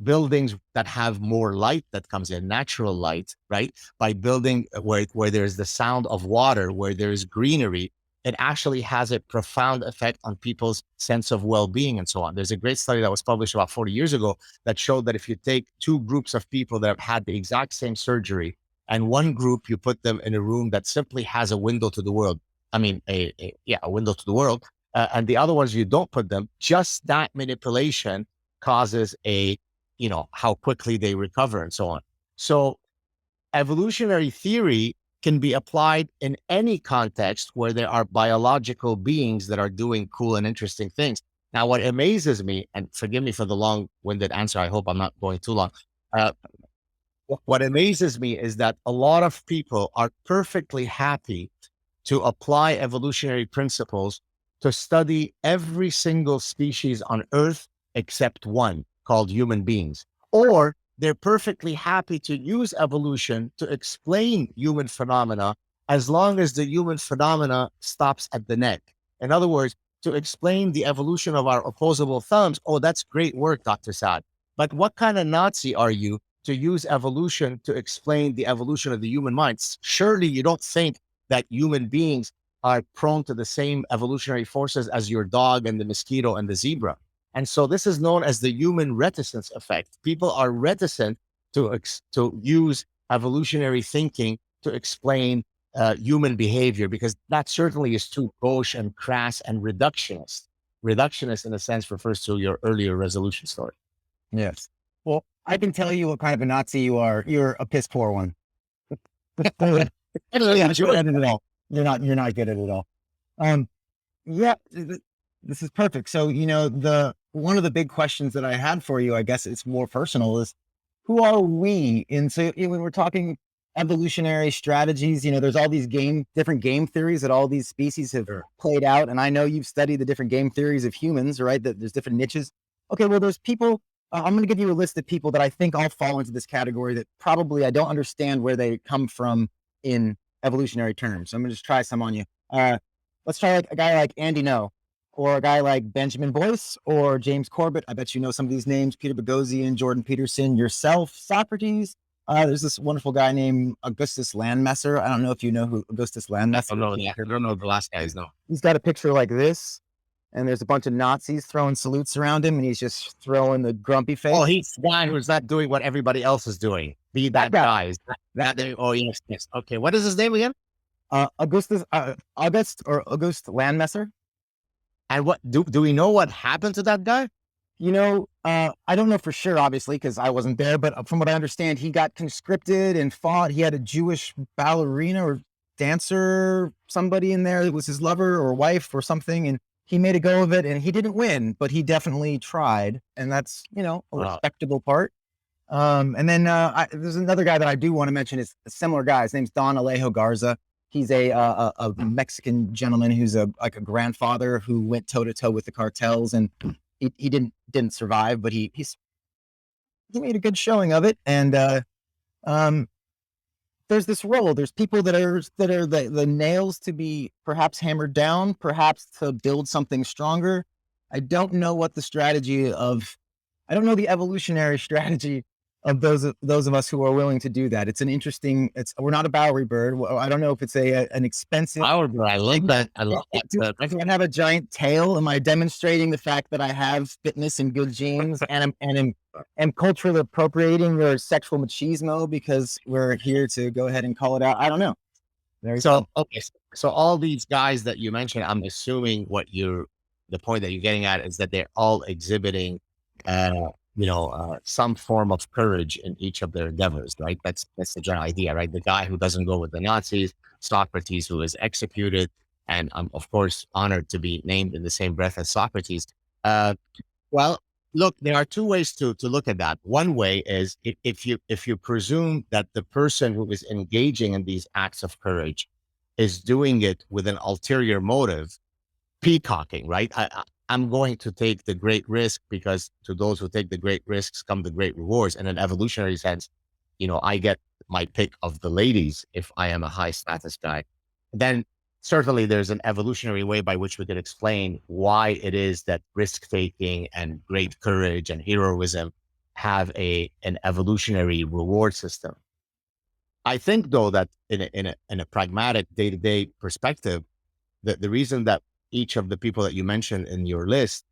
buildings that have more light that comes in, natural light, right? By building where there's the sound of water, where there's greenery, it actually has a profound effect on people's sense of well-being and so on. There's a great study that was published about 40 years ago that showed that if you take 2 groups of people that have had the exact same surgery, and one group you put them in a room that simply has a window to the world, I mean, a window to the world, and the other ones you don't put them, just that manipulation causes how quickly they recover and so on. So evolutionary theory can be applied in any context where there are biological beings that are doing cool and interesting things. Now, what amazes me, and forgive me for the long-winded answer, I hope I'm not going too long. Uh, what amazes me is that a lot of people are perfectly happy to apply evolutionary principles to study every single species on Earth except one, called human beings. Or they're perfectly happy to use evolution to explain human phenomena as long as the human phenomena stops at the neck. In other words, to explain the evolution of our opposable thumbs, oh, that's great work, Dr. Saad. But what kind of Nazi are you to use evolution to explain the evolution of the human mind? Surely you don't think that human beings are prone to the same evolutionary forces as your dog and the mosquito and the zebra. And so this is known as the human reticence effect. People are reticent to use evolutionary thinking to explain human behavior, because that certainly is too gauche and crass and reductionist. Reductionist, in a sense, refers to your earlier resolution story. Yes. Well, I can tell you what kind of a Nazi you are. You're a piss poor one. You're not good at it all. You're not good at it all. Yeah, this is perfect. So, one of the big questions that I had for you, I guess it's more personal, is who are we? And so when we're talking evolutionary strategies, there's all these different game theories that all these species have played out. And I know you've studied the different game theories of humans, right? That there's different niches. Okay, well, there's people, I'm going to give you a list of people that I think all fall into this category that probably I don't understand where they come from in evolutionary terms. So I'm going to just try some on you. Let's try a guy like Andy No, or a guy like Benjamin Boyce, or James Corbett. I bet you know some of these names: Peter Boghossian, Jordan Peterson, yourself, Socrates. There's this wonderful guy named Augustus Landmesser. I don't know if you know who Augustus Landmesser is. I don't know the last guys, no. He's got a picture like this, and there's a bunch of Nazis throwing salutes around him, and he's just throwing the grumpy face. Oh, he's the guy who's not doing what everybody else is doing. Be that guy. Oh, yes. Okay, what is his name again? August Landmesser. And what do we know what happened to that guy? I don't know for sure, obviously, because I wasn't there, but from what I understand, he got conscripted and fought. He had a Jewish ballerina or dancer, somebody in there that was his lover or wife or something, and he made a go of it, and he didn't win, but he definitely tried, and that's, a respectable part. And then there's another guy that I do want to mention, is a similar guy. His name's Don Alejo Garza. He's a Mexican gentleman who's like a grandfather who went toe to toe with the cartels, and he didn't survive, but he made a good showing of it. And there's this role. There's people that are the nails to be perhaps hammered down, perhaps to build something stronger. I don't know the evolutionary strategy of those of us who are willing to do that. It's an interesting. We're not a Bowery bird. I don't know if it's an expensive. Bowery bird. I love that. I love that. Do I have a giant tail? Am I demonstrating the fact that I have fitness and good genes, and am culturally appropriating your sexual machismo because we're here to go ahead and call it out? I don't know. So all these guys that you mentioned, I'm assuming the point that you're getting at is that they're all exhibiting some form of courage in each of their endeavors, right? That's the general idea, right? The guy who doesn't go with the Nazis, Socrates, who is executed, and I'm of course honored to be named in the same breath as Socrates. Well, look, there are two ways to look at that. One way is if you presume that the person who is engaging in these acts of courage is doing it with an ulterior motive, peacocking, right? I'm going to take the great risk because to those who take the great risks come the great rewards. In an evolutionary sense, I get my pick of the ladies if I am a high status guy. Then certainly there's an evolutionary way by which we can explain why it is that risk taking and great courage and heroism have an evolutionary reward system. I think though that in a pragmatic day-to-day perspective, the reason that each of the people that you mentioned in your list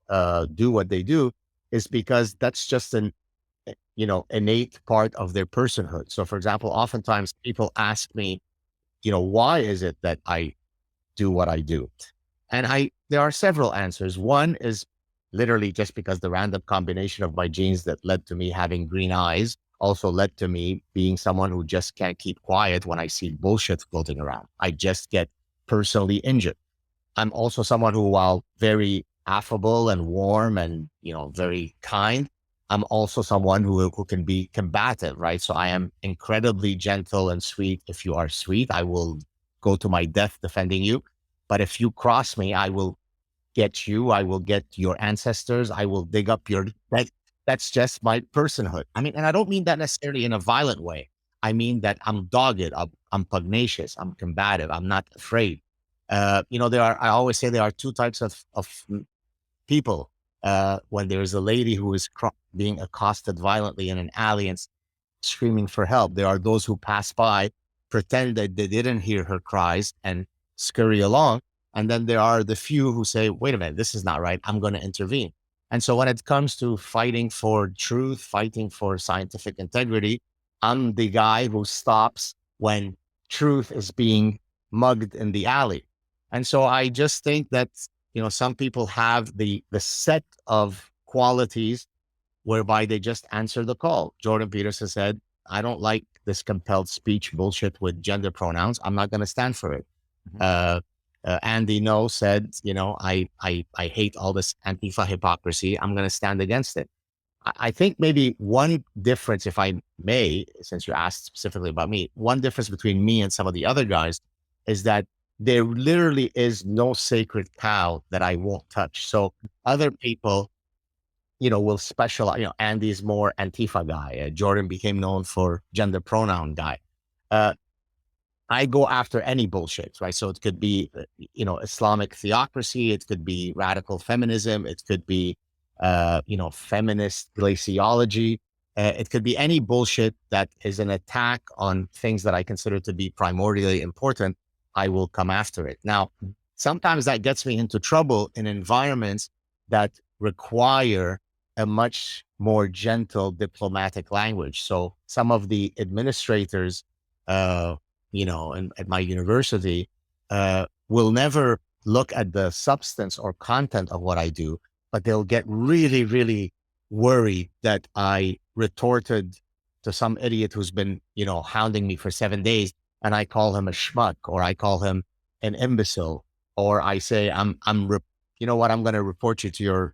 do what they do is because that's just an innate part of their personhood. So for example, oftentimes people ask me, why is it that I do what I do? And there are several answers. One is literally just because the random combination of my genes that led to me having green eyes also led to me being someone who just can't keep quiet when I see bullshit floating around. I just get personally injured. I'm also someone who, while very affable and warm and, very kind, I'm also someone who can be combative, right? So I am incredibly gentle and sweet. If you are sweet, I will go to my death defending you. But if you cross me, I will get you. I will get your ancestors. I will dig up your, that's just my personhood. I mean, and I don't mean that necessarily in a violent way. I mean that I'm dogged. I'm pugnacious. I'm combative. I'm not afraid. I always say there are two types of people. When there's a lady who is being accosted violently in an alley and screaming for help, there are those who pass by, pretend that they didn't hear her cries and scurry along. And then there are the few who say, wait a minute, this is not right. I'm going to intervene. And so when it comes to fighting for truth, fighting for scientific integrity, I'm the guy who stops when truth is being mugged in the alley. And so I just think that, some people have the set of qualities whereby they just answer the call. Jordan Peterson said, I don't like this compelled speech bullshit with gender pronouns. I'm not going to stand for it. Andy No said, I hate all this Antifa hypocrisy. I'm going to stand against it. I think maybe one difference, if I may, since you asked specifically about me, one difference between me and some of the other guys is that there literally is no sacred cow that I won't touch. So other people, will specialize. Andy's more Antifa guy. Jordan became known for gender pronoun guy. I go after any bullshit, right? So it could be, Islamic theocracy. It could be radical feminism. It could be, feminist glaciology. It could be any bullshit that is an attack on things that I consider to be primordially important. I will come after it. Now, sometimes that gets me into trouble in environments that require a much more gentle diplomatic language. So some of the administrators, at my university, will never look at the substance or content of what I do, but they'll get really, really worried that I retorted to some idiot who's been, hounding me for 7 days, and I call him a schmuck, or I call him an imbecile, or I say, you know what, I'm going to report you to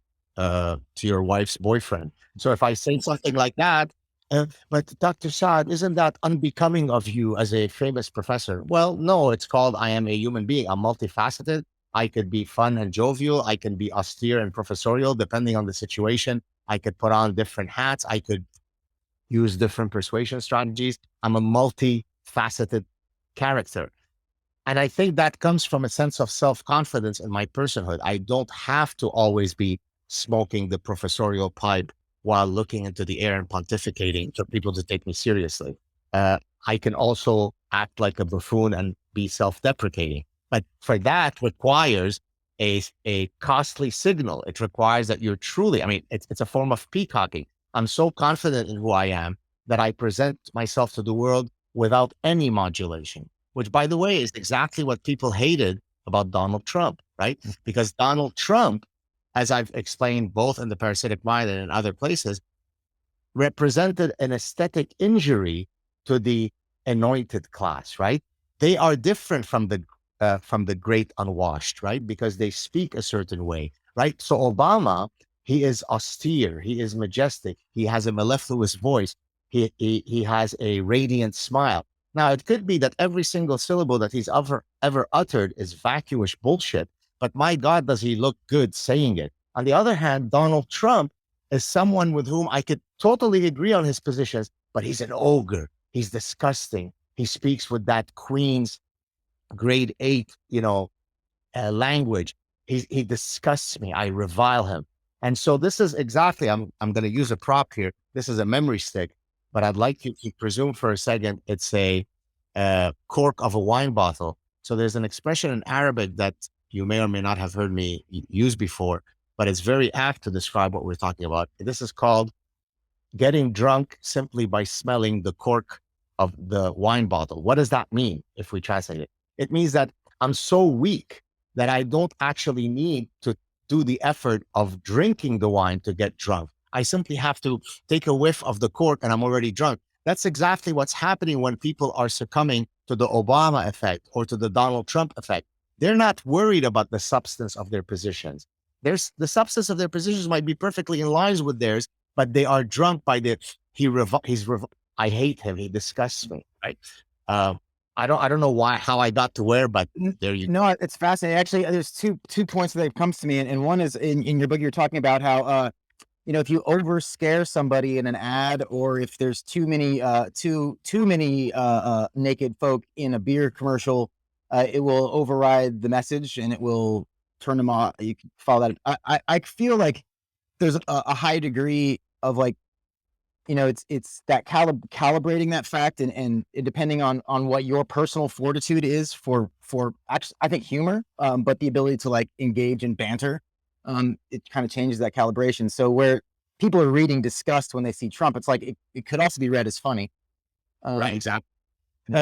your wife's boyfriend. So if I say something like that, but Dr. Saad, isn't that unbecoming of you as a famous professor? Well, no, it's called I am a human being. I'm multifaceted. I could be fun and jovial. I can be austere and professorial, depending on the situation. I could put on different hats. I could use different persuasion strategies. I'm a multifaceted character. And I think that comes from a sense of self-confidence in my personhood. I don't have to always be smoking the professorial pipe while looking into the air and pontificating for people to take me seriously. I can also act like a buffoon and be self-deprecating. But for that requires a costly signal. It requires that you're truly, it's a form of peacocking. I'm so confident in who I am that I present myself to the world without any modulation, which, by the way, is exactly what people hated about Donald Trump, right? Because Donald Trump, as I've explained both in The Parasitic Mind and in other places, represented an aesthetic injury to the anointed class, right? They are different from the great unwashed, right? Because they speak a certain way, right? So Obama, he is austere, he is majestic, he has a mellifluous voice, he has a radiant smile. Now, it could be that every single syllable that he's ever uttered is vacuous bullshit, but my God, does he look good saying it? On the other hand, Donald Trump is someone with whom I could totally agree on his positions, but he's an ogre. He's disgusting. He speaks with that Queen's grade 8, language. He disgusts me. I revile him. And so this is exactly, I'm going to use a prop here. This is a memory stick, but I'd like you to presume for a second it's a cork of a wine bottle. So there's an expression in Arabic that you may or may not have heard me use before, but it's very apt to describe what we're talking about. This is called getting drunk simply by smelling the cork of the wine bottle. What does that mean if we translate it? It means that I'm so weak that I don't actually need to do the effort of drinking the wine to get drunk. I simply have to take a whiff of the cork and I'm already drunk. That's exactly what's happening when people are succumbing to the Obama effect or to the Donald Trump effect. They're not worried about the substance of their positions. there's the substance of their positions might be perfectly in line with theirs, but they are drunk by the I hate him. He disgusts me. Right. I don't know how I got to where, but there you go. No, it's fascinating. Actually, there's two points that comes to me, and one is in your book. You're talking about how if you over scare somebody in an ad, or if there's too many naked folk in a beer commercial, it will override the message and it will turn them off. You can follow that. I feel like there's a high degree of like, it's that calibrating that fact, and depending on what your personal fortitude is for actually, I think humor, but the ability to like engage in banter, it kind of changes that calibration. So where people are reading disgust when they see Trump, it's like it could also be read as funny. Right, exactly.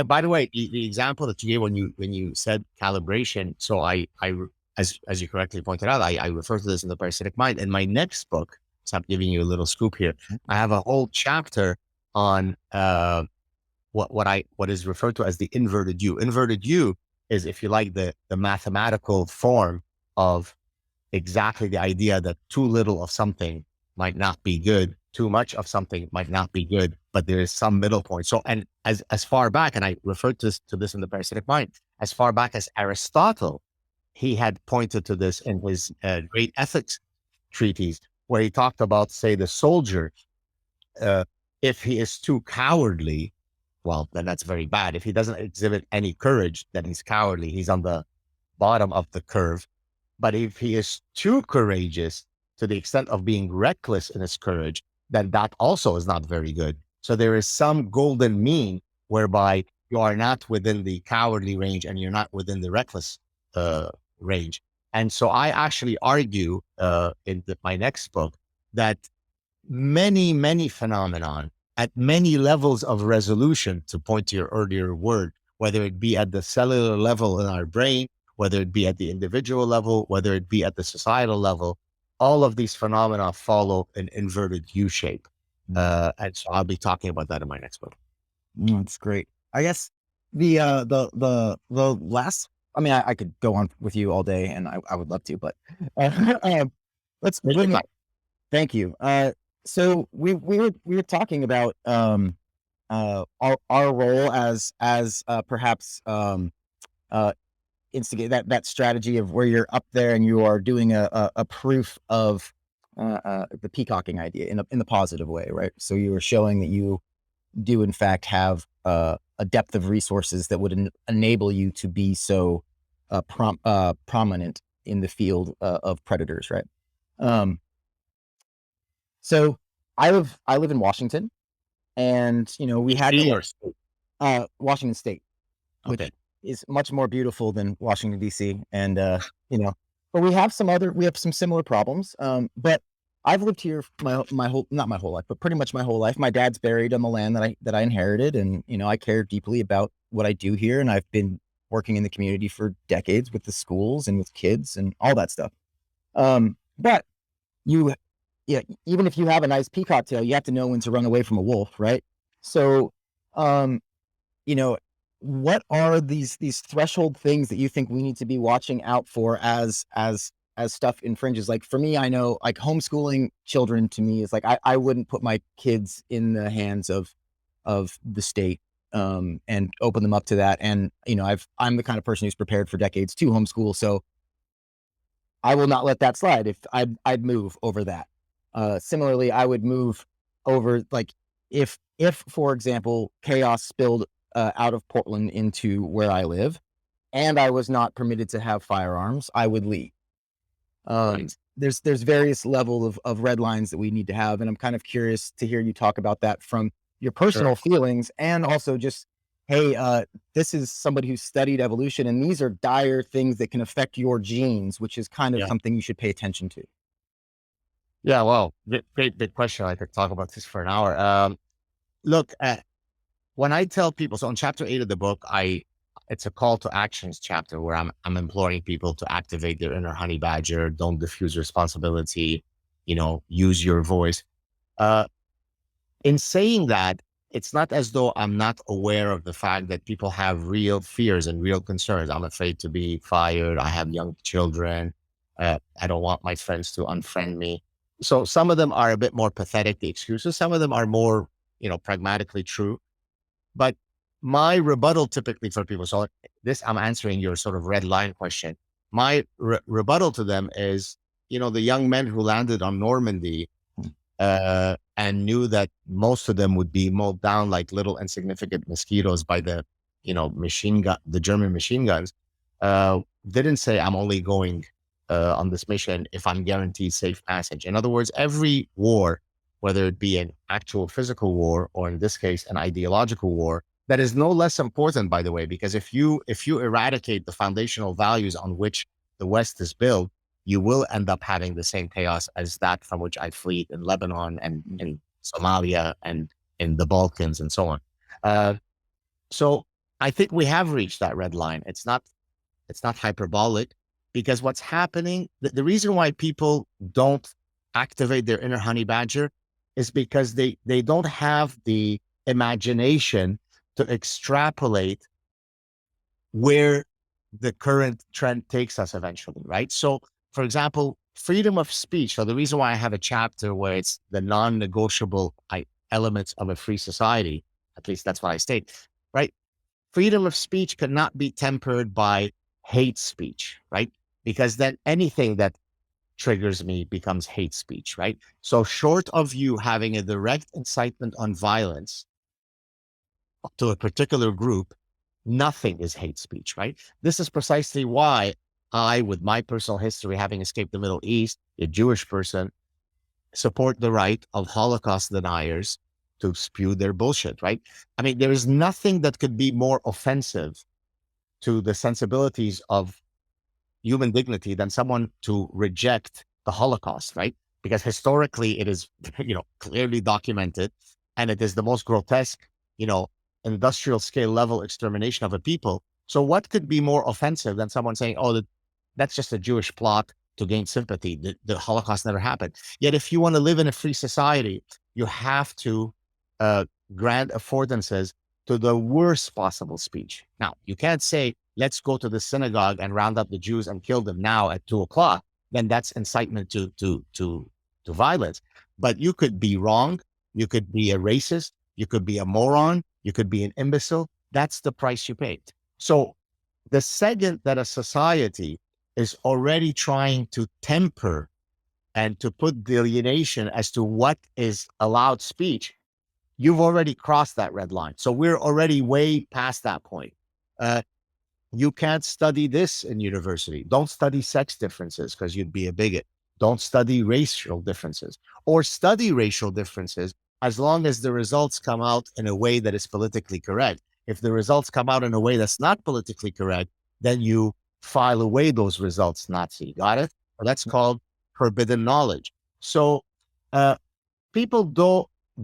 By the way, the example that you gave when you said calibration, so I as you correctly pointed out, I refer to this in the Parasitic Mind. In my next book, so I'm giving you a little scoop here. I have a whole chapter on what is referred to as the inverted U. Inverted U is, if you like, the mathematical form of exactly the idea that too little of something might not be good, too much of something might not be good, but there is some middle point. So, and as far back, and I referred to this in the Parasitic Mind, as far back as Aristotle, he had pointed to this in his great ethics treatise, where he talked about, say, the soldier, if he is too cowardly, well, then that's very bad. If he doesn't exhibit any courage, then he's cowardly. He's on the bottom of the curve. But if he is too courageous to the extent of being reckless in his courage, then that also is not very good. So there is some golden mean whereby you are not within the cowardly range and you're not within the reckless range. And so I actually argue in my next book that many phenomenon at many levels of resolution, to point to your earlier word, whether it be at the cellular level in our brain, whether it be at the individual level, whether it be at the societal level, all of these phenomena follow an inverted U shape. And so I'll be talking about that in my next book. That's great. I guess the last, I mean, I could go on with you all day, and I would love to, but let's move on. Thank you. So we were talking about our role as perhaps instigate that strategy of where you're up there and you are doing a proof of the peacocking idea in the positive way, right? So you were showing that you do in fact have a depth of resources that would enable you to be so prominent in the field of predators, right? So I live in Washington, and we had Washington State, which is much more beautiful than Washington D.C. And but we have some similar problems. But I've lived here not my whole life, but pretty much my whole life. My dad's buried on the land that I inherited, and I care deeply about what I do here, and I've been working in the community for decades with the schools and with kids and all that stuff. But even if you have a nice peacock tail, you have to know when to run away from a wolf, right? So, what are these threshold things that you think we need to be watching out for as stuff infringes? Like for me, I know like homeschooling children to me is like, I wouldn't put my kids in the hands of the state, and open them up to that. And, I'm the kind of person who's prepared for decades to homeschool. So I will not let that slide. If I'd move over that. Similarly, I would move over, like if for example, chaos spilled out of Portland into where I live, and I was not permitted to have firearms, I would leave. Right. There's various level of red lines that we need to have, and I'm kind of curious to hear you talk about that from your personal feelings, and also just, hey, this is somebody who studied evolution, and these are dire things that can affect your genes, which is kind of something you should pay attention to. Yeah, well, great big question. I could talk about this for an hour. Look, when I tell people, so in chapter 8 of the book, it's a call to actions chapter where I'm imploring people to activate their inner honey badger, don't diffuse responsibility, use your voice. In saying that, it's not as though I'm not aware of the fact that people have real fears and real concerns. I'm afraid to be fired. I have young children. I don't want my friends to unfriend me. So some of them are a bit more pathetic, the excuses. Some of them are more, pragmatically true. But my rebuttal typically for people, so this, I'm answering your sort of red line question. My rebuttal to them is, the young men who landed on Normandy and knew that most of them would be mowed down like little insignificant mosquitoes by the, the German machine guns, didn't say, I'm only going on this mission if I'm guaranteed safe passage. In other words, every war, whether it be an actual physical war or in this case, an ideological war, that is no less important, by the way, because if you eradicate the foundational values on which the West is built, you will end up having the same chaos as that from which I fled in Lebanon and in Somalia and in the Balkans and so on. So I think we have reached that red line. It's not hyperbolic, because what's happening, the reason why people don't activate their inner honey badger is because they don't have the imagination to extrapolate where the current trend takes us eventually, right? So, for example, freedom of speech. So the reason why I have a chapter where it's the non-negotiable elements of a free society, at least that's what I state, right? Freedom of speech cannot be tempered by hate speech, right? Because then anything that triggers me becomes hate speech, right? So short of you having a direct incitement on violence to a particular group, nothing is hate speech, right? This is precisely why I, with my personal history, having escaped the Middle East, a Jewish person, support the right of Holocaust deniers to spew their bullshit, right? I mean, there is nothing that could be more offensive to the sensibilities of human dignity than someone to reject the Holocaust, right? Because historically it is, clearly documented, and it is the most grotesque, industrial scale level extermination of a people. So what could be more offensive than someone saying, oh, that's just a Jewish plot to gain sympathy. The Holocaust never happened. Yet if you want to live in a free society, you have to grant affordances to the worst possible speech. Now, you can't say, let's go to the synagogue and round up the Jews and kill them now at 2:00. Then that's incitement to violence. But you could be wrong. You could be a racist. You could be a moron. You could be an imbecile. That's the price you paid. So the second that a society is already trying to temper and to put delineation as to what is allowed speech, you've already crossed that red line. So we're already way past that point. You can't study this in university. Don't study sex differences because you'd be a bigot. Don't study racial differences, or study racial differences as long as the results come out in a way that is politically correct. If the results come out in a way that's not politically correct, then you file away those results, Nazi. Got it? Well, that's called forbidden knowledge. So people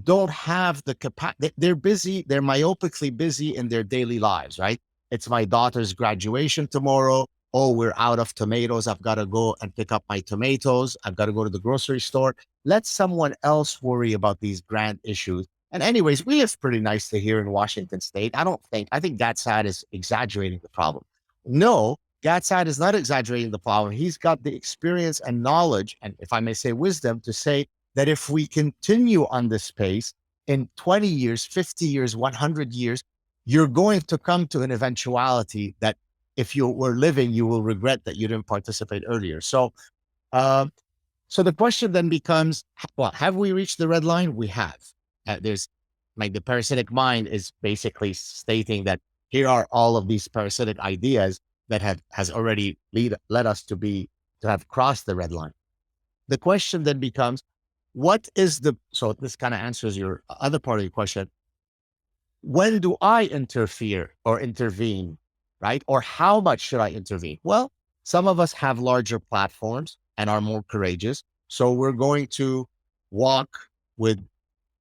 don't have the capacity. They're busy. They're myopically busy in their daily lives, right? It's my daughter's graduation tomorrow. Oh, we're out of tomatoes. I've got to go and pick up my tomatoes. I've got to go to the grocery store. Let someone else worry about these grand issues. And anyways, we live pretty nicely here in Washington State. I think Gad Saad is exaggerating the problem. No, Gad Saad is not exaggerating the problem. He's got the experience and knowledge, and if I may say wisdom, to say that if we continue on this pace in 20 years, 50 years, 100 years, you're going to come to an eventuality that if you were living, you will regret that you didn't participate earlier. So, so the question then becomes, well, have we reached the red line? We have. There's like the parasitic mind is basically stating that here are all of these parasitic ideas that has already led us to have crossed the red line. The question then becomes, so this kind of answers your other part of your question. When do I interfere or intervene, right? Or how much should I intervene? Well, some of us have larger platforms and are more courageous. So we're going to walk with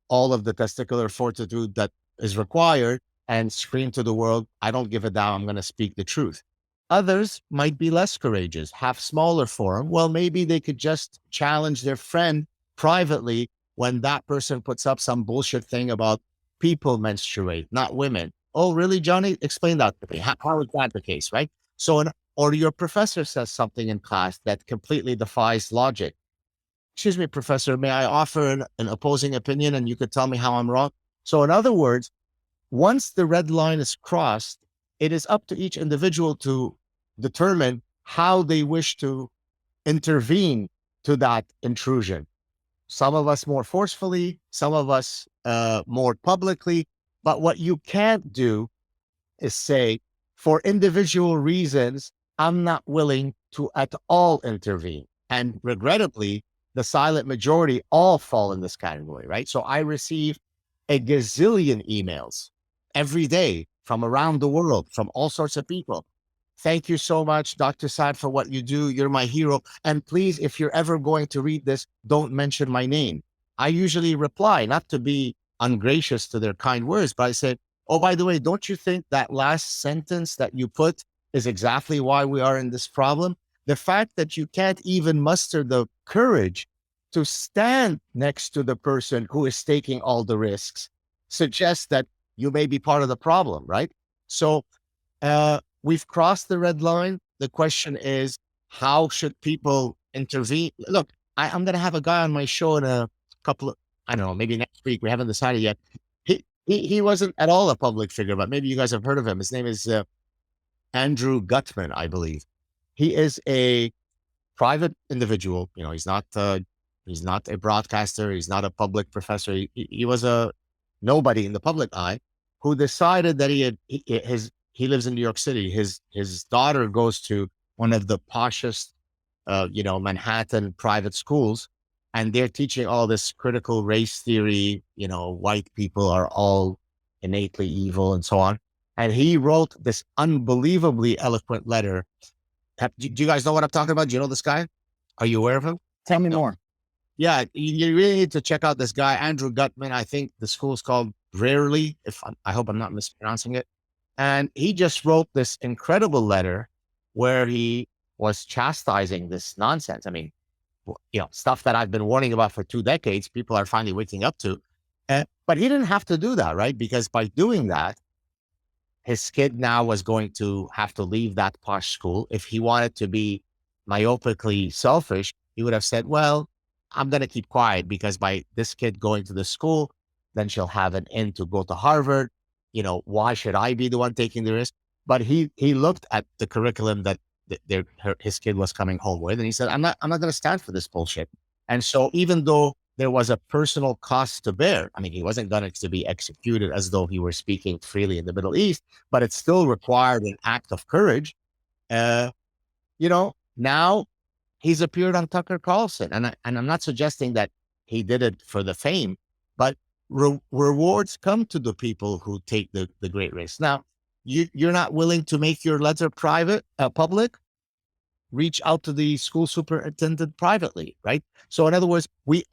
all of the testicular fortitude that is required and scream to the world, I don't give a damn, I'm going to speak the truth. Others might be less courageous, have smaller forum. Well, maybe they could just challenge their friend privately when that person puts up some bullshit thing about people menstruate, not women. Oh, really, Johnny? Explain that to me. How is that the case, right? So or your professor says something in class that completely defies logic. Excuse me, professor, may I offer an opposing opinion and you could tell me how I'm wrong? So in other words, once the red line is crossed, it is up to each individual to determine how they wish to intervene to that intrusion. Some of us more forcefully, some of us more publicly. But what you can't do is say, for individual reasons, I'm not willing to at all intervene. And regrettably, the silent majority all fall in this category, right? So I receive a gazillion emails every day from around the world, from all sorts of people. Thank you so much, Dr. Saad, for what you do. You're my hero. And please, if you're ever going to read this, don't mention my name. I usually reply, not to be ungracious to their kind words, but I said, oh, by the way, don't you think that last sentence that you put is exactly why we are in this problem? The fact that you can't even muster the courage to stand next to the person who is taking all the risks suggests that you may be part of the problem, right? So we've crossed the red line. The question is, how should people intervene? Look, I'm going to have a guy on my show in a couple of, I don't know, maybe next week. We haven't decided yet. He wasn't at all a public figure, but maybe you guys have heard of him. His name is Andrew Gutman, I believe. He is a private individual. You know, he's not a broadcaster. He's not a public professor. He was a nobody in the public eye who decided that he lives in New York City. His daughter goes to one of the poshest, Manhattan private schools, and they're teaching all this critical race theory. You know, white people are all innately evil and so on. And he wrote this unbelievably eloquent letter. Do you guys know what I'm talking about? Do you know this guy? Are you aware of him? Tell me more. Yeah, you really need to check out this guy, Andrew Gutman. I think the school is called Rarely. I hope I'm not mispronouncing it. And he just wrote this incredible letter where he was chastising this nonsense. I mean, stuff that I've been warning about for 2 decades, people are finally waking up to. But he didn't have to do that, right? Because by doing that, his kid now was going to have to leave that posh school. If he wanted to be myopically selfish, he would have said, well, I'm going to keep quiet because by this kid going to the school, then she'll have an in to go to Harvard. Why should I be the one taking the risk? But he looked at the curriculum that his kid was coming home with, and he said, I'm not going to stand for this bullshit. And so even though there was a personal cost to bear, I mean, he wasn't going to be executed as though he were speaking freely in the Middle East, but it still required an act of courage. Now he's appeared on Tucker Carlson, and I'm not suggesting that he did it for the fame, but rewards come to the people who take the great risk. Now, you're not willing to make your letter public, reach out to the school superintendent privately, right? So in other words, we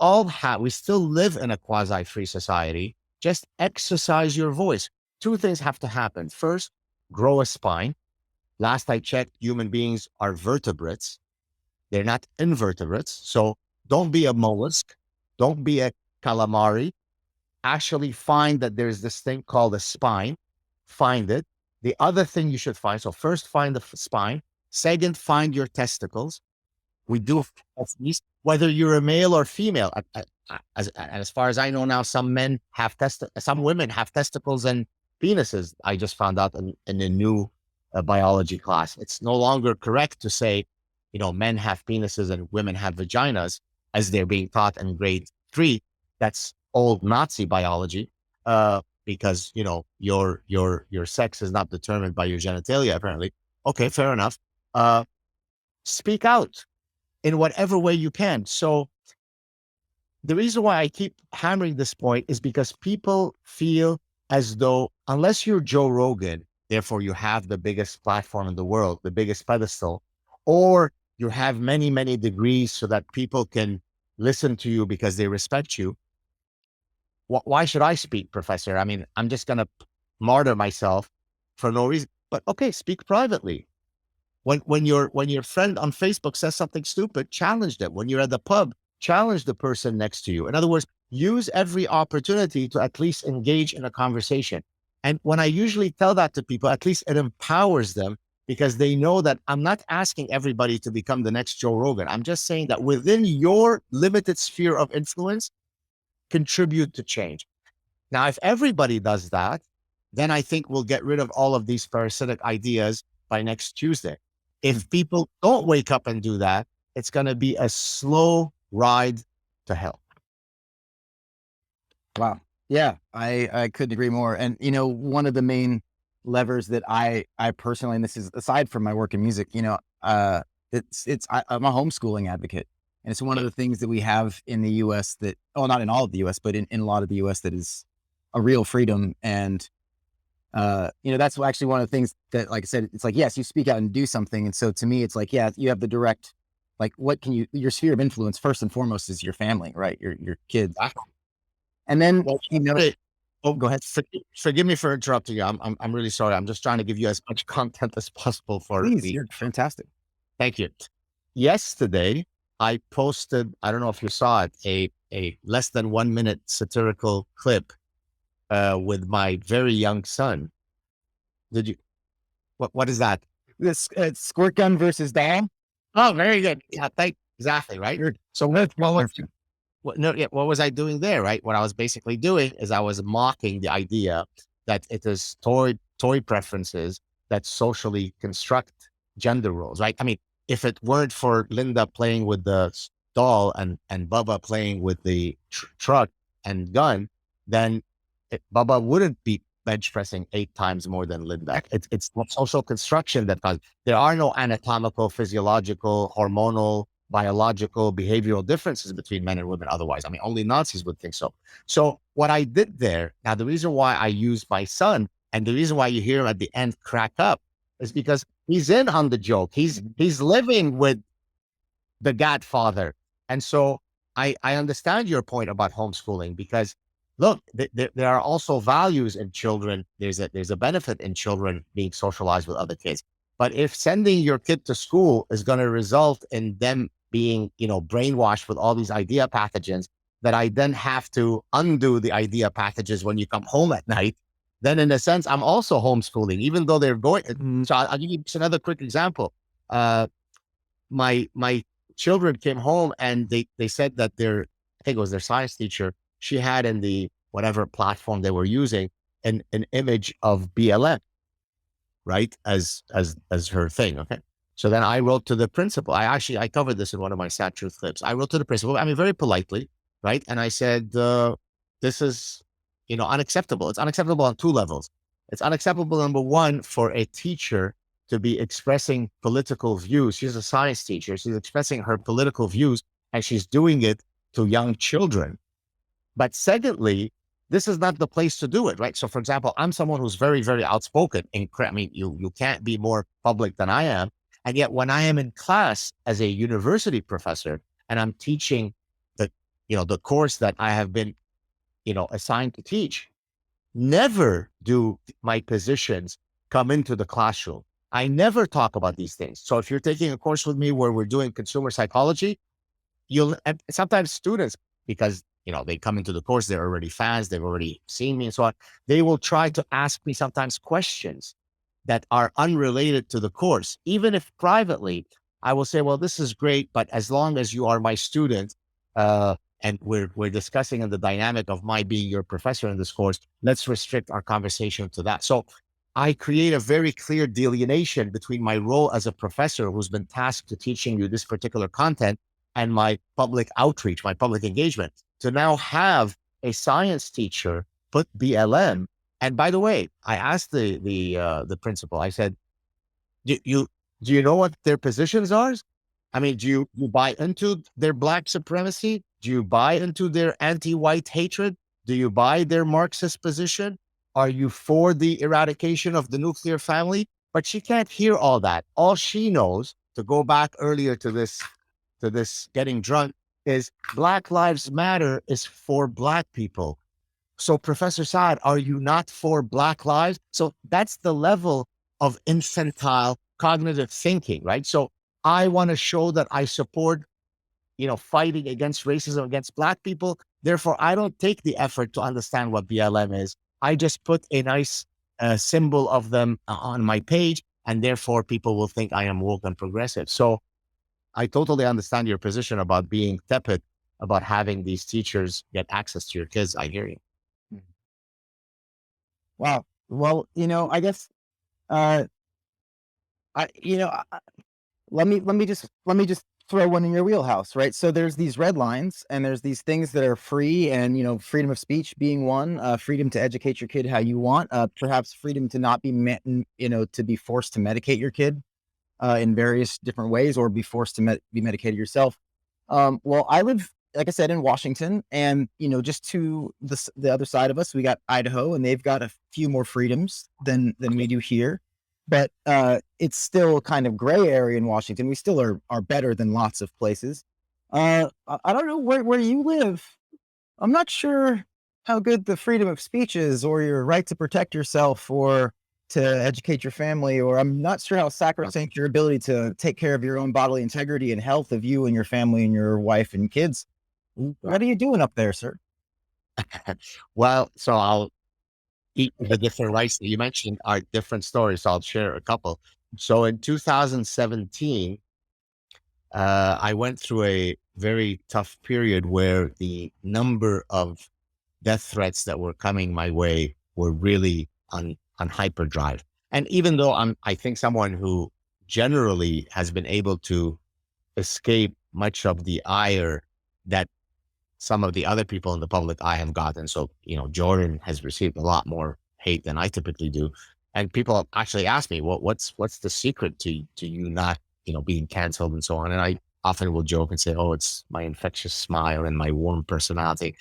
still live in a quasi-free society. Just exercise your voice. 2 things have to happen. First, grow a spine. Last I checked, human beings are vertebrates. They're not invertebrates. So don't be a mollusk. Don't be a calamari. Actually find that there's this thing called a spine. Find it. The other thing you should find, so first find the spine. Second, find your testicles. We do, whether you're a male or female. As far as I know now, some women have testicles and penises. I just found out in a new biology class. It's no longer correct to say, men have penises and women have vaginas as they're being taught in grade 3. That's old Nazi biology, because your sex is not determined by your genitalia, apparently. Okay, fair enough. Speak out in whatever way you can. So the reason why I keep hammering this point is because people feel as though unless you're Joe Rogan, therefore you have the biggest platform in the world, the biggest pedestal, or you have many, many degrees so that people can listen to you because they respect you. Why should I speak, Professor? I mean, I'm just going to martyr myself for no reason. But okay, speak privately. When your friend on Facebook says something stupid, challenge them. When you're at the pub, challenge the person next to you. In other words, use every opportunity to at least engage in a conversation. And when I usually tell that to people, at least it empowers them because they know that I'm not asking everybody to become the next Joe Rogan. I'm just saying that within your limited sphere of influence, contribute to change. Now, if everybody does that, then I think we'll get rid of all of these parasitic ideas by next Tuesday. If people don't wake up and do that, it's going to be a slow ride to hell. Wow. Yeah, I couldn't agree more. And, you know, one of the main levers that I personally, and this is aside from my work in music, you know, I'm a homeschooling advocate. And it's one of the things that we have in the US that, oh, not in all of the US, but in a lot of the US that is a real freedom. And, you know, that's actually one of the things that, like I said, it's like, yes, you speak out and do something. And so to me, it's like, yeah, you have the direct, like, what can you, your sphere of influence first and foremost is your family, right? Your kids. And then, Well, you know, go ahead. Forgive me for interrupting you. I'm really sorry. I'm just trying to give you as much content as possible for Please, you're fantastic. Thank you. Yesterday, I posted, I don't know if you saw it, a less than 1 minute satirical clip with my very young son. Did you? What is that? This squirt gun versus doll. Oh, very good. Yeah, exactly right. So what was I doing there? Right. What I was basically doing is I was mocking the idea that it is toy preferences that socially construct gender roles. Right. I mean, if it weren't for Linda playing with the doll and Bubba playing with the truck and gun, then Bubba wouldn't be bench pressing 8 times more than Linda. It's social construction that causes. There are no anatomical, physiological, hormonal, biological, behavioral differences between men and women otherwise. I mean, only Nazis would think so. So what I did there, now the reason why I used my son and the reason why you hear him at the end crack up is because he's in on the joke. He's living with the Godfather. And so I understand your point about homeschooling because look, there are also values in children. There's a benefit in children being socialized with other kids. But if sending your kid to school is going to result in them being, you know, brainwashed with all these idea pathogens that I then have to undo the idea pathogens when you come home at night, then in a sense, I'm also homeschooling, even though they're going. So I'll give you just another quick example. My children came home and they said that I think it was their science teacher, she had in the whatever platform they were using an image of BLM, right? As her thing. Okay. So then I wrote to the principal. I covered this in one of my Saad Truth clips. I wrote to the principal, I mean, very politely, right? And I said, this is, you know, unacceptable. It's unacceptable on 2 levels. It's unacceptable, number 1, for a teacher to be expressing political views. She's a science teacher. She's expressing her political views and she's doing it to young children. But secondly, this is not the place to do it, right? So for example, I'm someone who's very, very outspoken. I mean, you can't be more public than I am. And yet when I am in class as a university professor and I'm teaching the course that I have been, assigned to teach, never do my positions come into the classroom. I never talk about these things. So if you're taking a course with me where we're doing consumer psychology, and sometimes students, because they come into the course, they're already fans, they've already seen me and so on. They will try to ask me sometimes questions that are unrelated to the course. Even if privately, I will say, well, this is great, but as long as you are my student, and we're discussing in the dynamic of my being your professor in this course, let's restrict our conversation to that. So I create a very clear delineation between my role as a professor who's been tasked to teaching you this particular content and my public outreach, my public engagement. To now have a science teacher put BLM. And by the way, I asked the principal, I said, do you know what their positions are? I mean, do you buy into their Black supremacy? Do you buy into their anti-white hatred? Do you buy their Marxist position? Are you for the eradication of the nuclear family? But she can't hear all that. All she knows, to go back earlier to this getting drunk, is Black Lives Matter is for Black people. So Professor Saad, are you not for Black lives? So that's the level of infantile cognitive thinking, right? So I want to show that I support, fighting against racism against Black people. Therefore, I don't take the effort to understand what BLM is. I just put a nice symbol of them on my page. and therefore people will think I am woke and progressive. So I totally understand your position about being tepid about having these teachers get access to your kids. I hear you. Wow. Well, I guess, uh, I, you know, I- let me just throw one in your wheelhouse, right? So there's these red lines and there's these things that are free, and freedom of speech being one, freedom to educate your kid how you want, perhaps freedom to not be to be forced to medicate your kid in various different ways, or be forced to be medicated yourself. Well, I live, like I said, in Washington, and just to the other side of us, we got Idaho, and they've got a few more freedoms than we do here. But it's still kind of gray area in Washington. We still are better than lots of places. I don't know where you live. I'm not sure how good the freedom of speech is, or your right to protect yourself, or to educate your family, or I'm not sure how sacrosanct your ability to take care of your own bodily integrity and health of you and your family and your wife and kids. What are you doing up there, sir? Well, so the different rights that you mentioned are different stories. So I'll share a couple. So in 2017, I went through a very tough period where the number of death threats that were coming my way were really on hyperdrive. And even though I think someone who generally has been able to escape much of the ire that some of the other people in the public eye have gotten. So, Jordan has received a lot more hate than I typically do. And people have actually asked me, well, what's the secret to you not, being canceled and so on? And I often will joke and say, oh, it's my infectious smile and my warm personality.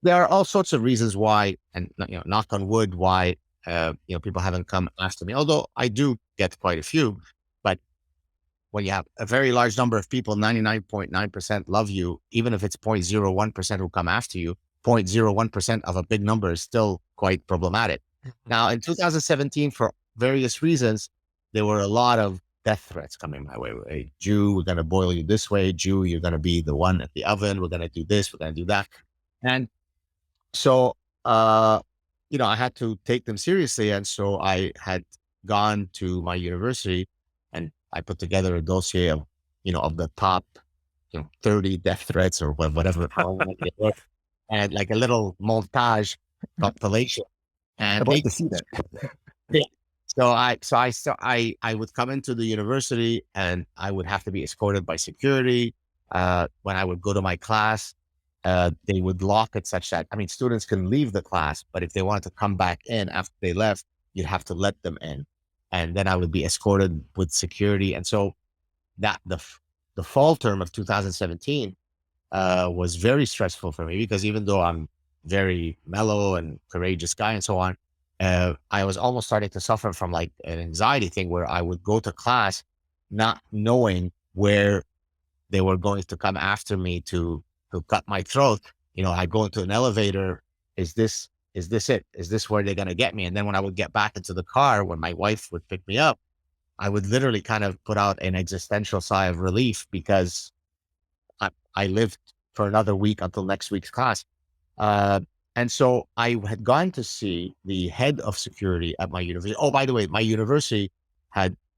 There are all sorts of reasons why, and knock on wood, why people haven't come after me. Although I do get quite a few, but when you have a very large number of people, 99.9% love you, even if it's 0.01% who come after you, 0.01% of a big number is still quite problematic. Now, in 2017, for various reasons, there were a lot of death threats coming my way. Hey, Jew, we're going to boil you this way. Jew, you're going to be the one at the oven. We're going to do this. We're going to do that. And so, I had to take them seriously. And so I had gone to my university and I put together a dossier of the top, 30 death threats or whatever, and like a little montage compilation. And I'd like to see that. yeah. So I would come into the university and I would have to be escorted by security. When I would go to my class, they would lock it such that, students can leave the class, but if they wanted to come back in after they left, you'd have to let them in. And then I would be escorted with security. And so that the fall term of 2017 was very stressful for me, because even though I'm very mellow and courageous guy and so on, I was almost starting to suffer from like an anxiety thing where I would go to class not knowing where they were going to come after me to cut my throat. I go into an elevator. Is this it? Is this where they're going to get me? And then when I would get back into the car, when my wife would pick me up, I would literally kind of put out an existential sigh of relief, because I lived for another week until next week's class. And so I had gone to see the head of security at my university. Oh, by the way, my university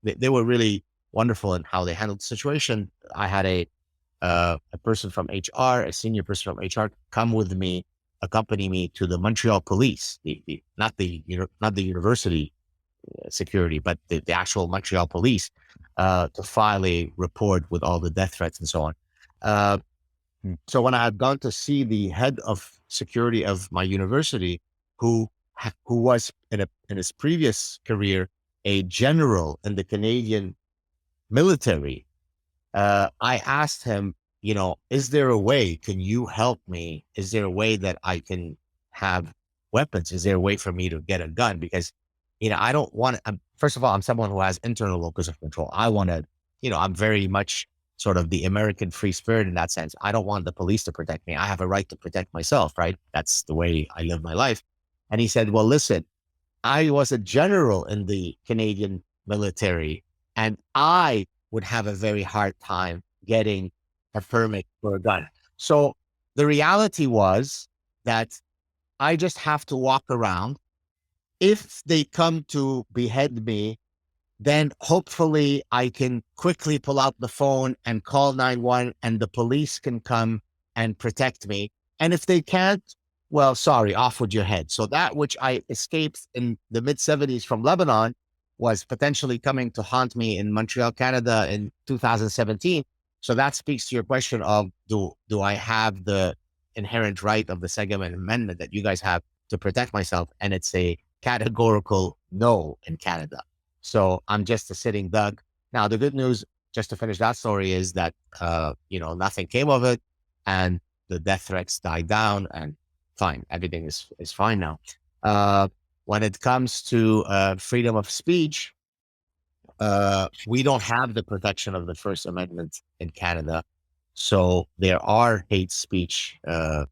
they were really wonderful in how they handled the situation. I had a person from HR, a senior person from HR, come with me, accompany me to the Montreal police, not the university security, but the actual Montreal police, to file a report with all the death threats and so on. So when I had gone to see the head of security of my university, who was in his previous career a general in the Canadian military, I asked him, is there a way? Can you help me? Is there a way that I can have weapons? Is there a way for me to get a gun? Because I don't want to. First of all, I'm someone who has internal locus of control. I want to, I'm very much sort of the American free spirit in that sense. I don't want the police to protect me. I have a right to protect myself, right? That's the way I live my life. And he said, well, listen, I was a general in the Canadian military, and I would have a very hard time getting a permit for a gun. So the reality was that I just have to walk around. If they come to behead me, then hopefully I can quickly pull out the phone and call 911 and the police can come and protect me. And if they can't, well, sorry, off with your head. So that which I escaped in the mid 70s from Lebanon was potentially coming to haunt me in Montreal, Canada in 2017. So that speaks to your question of do I have the inherent right of the Second Amendment that you guys have to protect myself? And it's a categorical no in Canada. So I'm just a sitting duck. Now, the good news, just to finish that story, is that, nothing came of it and the death threats died down and fine. Everything is fine now. When it comes to freedom of speech, we don't have the protection of the First Amendment in Canada. So there are hate speech, the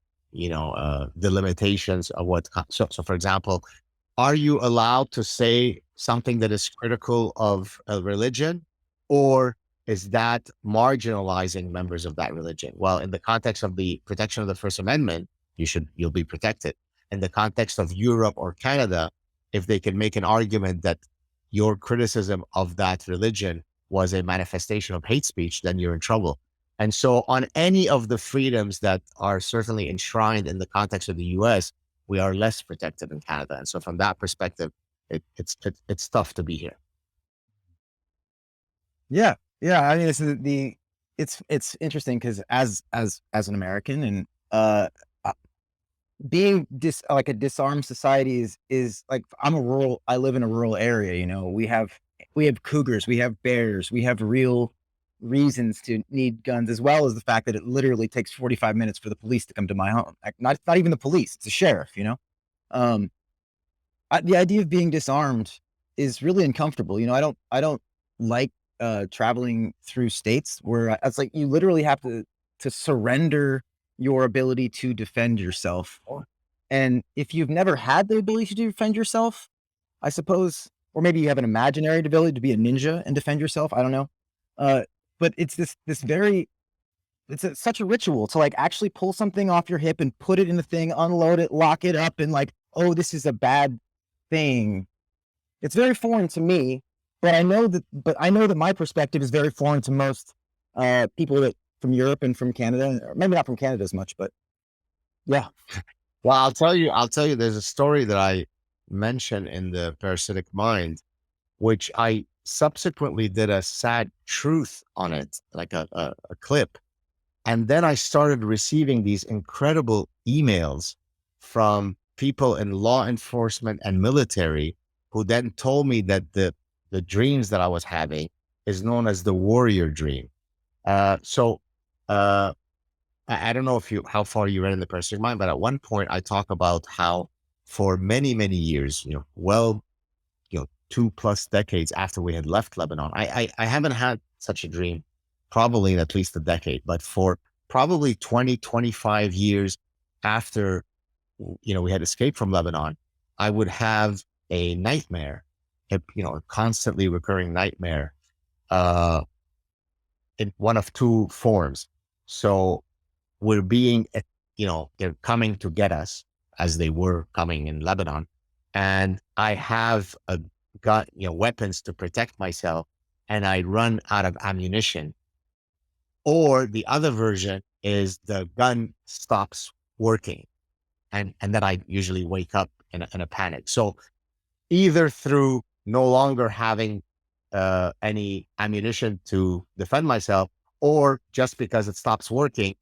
limitations of what. So for example, are you allowed to say something that is critical of a religion, or is that marginalizing members of that religion? Well, in the context of the protection of the First Amendment, you'll be protected. In the context of Europe or Canada, if they can make an argument that your criticism of that religion was a manifestation of hate speech, then you're in trouble. And so on any of the freedoms that are certainly enshrined in the context of the US, we are less protected in Canada. And so from that perspective, it's tough to be here. Yeah. I mean, it's interesting because as an American and being like a disarmed society is like, I live in a rural area. We have cougars, we have bears, we have real reasons to need guns, as well as the fact that it literally takes 45 minutes for the police to come to my home. Like, not even the police, it's a sheriff. The idea of being disarmed is really uncomfortable. I don't like traveling through states where it's like you literally have to surrender your ability to defend yourself. And if you've never had the ability to defend yourself, I suppose, or maybe you have an imaginary ability to be a ninja and defend yourself, I don't know. But it's such a ritual to like actually pull something off your hip and put it in the thing, unload it, lock it up, and like, oh, this is a bad thing. It's very foreign to me, but I know that my perspective is very foreign to most people that from Europe and from Canada, or maybe not from Canada as much, but yeah. Well, I'll tell you, there's a story that I mentioned in the Parasitic Mind, which I subsequently did a Saad Truth on it, like a clip. And then I started receiving these incredible emails from people in law enforcement and military who then told me that the dreams that I was having is known as the warrior dream. I don't know how far you read in the Parasitic Mind, but at one point I talk about how for many, many years, 2+ decades after we had left Lebanon, I haven't had such a dream probably in at least a decade, but for probably 20, 25 years after, we had escaped from Lebanon, I would have a nightmare, a constantly recurring nightmare, in one of two forms. So we're being, they're coming to get us as they were coming in Lebanon. And I have a gun, weapons to protect myself, and I run out of ammunition. Or the other version is the gun stops working. And then I usually wake up in a panic. So either through no longer having any ammunition to defend myself, or just because it stops working,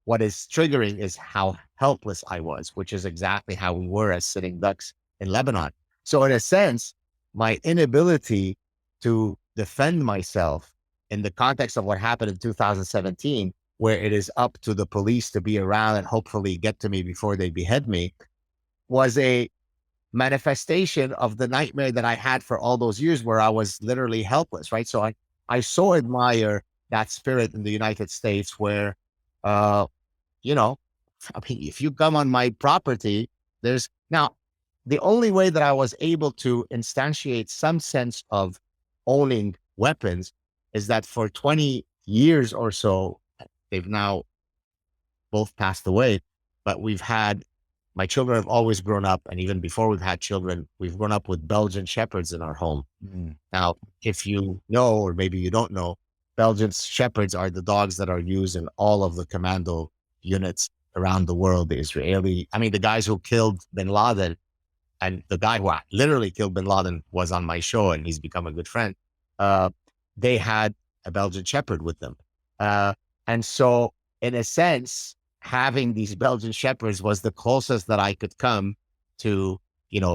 what is triggering is how helpless I was, which is exactly how we were as sitting ducks in Lebanon. So in a sense, my inability to defend myself in the context of what happened in 2017, where it is up to the police to be around and hopefully get to me before they behead me, was a manifestation of the nightmare that I had for all those years where I was literally helpless, right? So I so admire that spirit in the United States where, if you come on my property, now, the only way that I was able to instantiate some sense of owning weapons is that for 20 years or so, they've now both passed away, but we've had my children have always grown up, and even before we've had children, we've grown up with Belgian Shepherds in our home. Now, if you know, or maybe you don't know, Belgian Shepherds are the dogs that are used in all of the commando units around the world. The Israeli, I mean, the guys who killed bin Laden, and the guy who literally killed bin Laden was on my show, and he's become a good friend. They had a Belgian Shepherd with them. And so, in a sense, having these Belgian Shepherds was the closest that I could come to,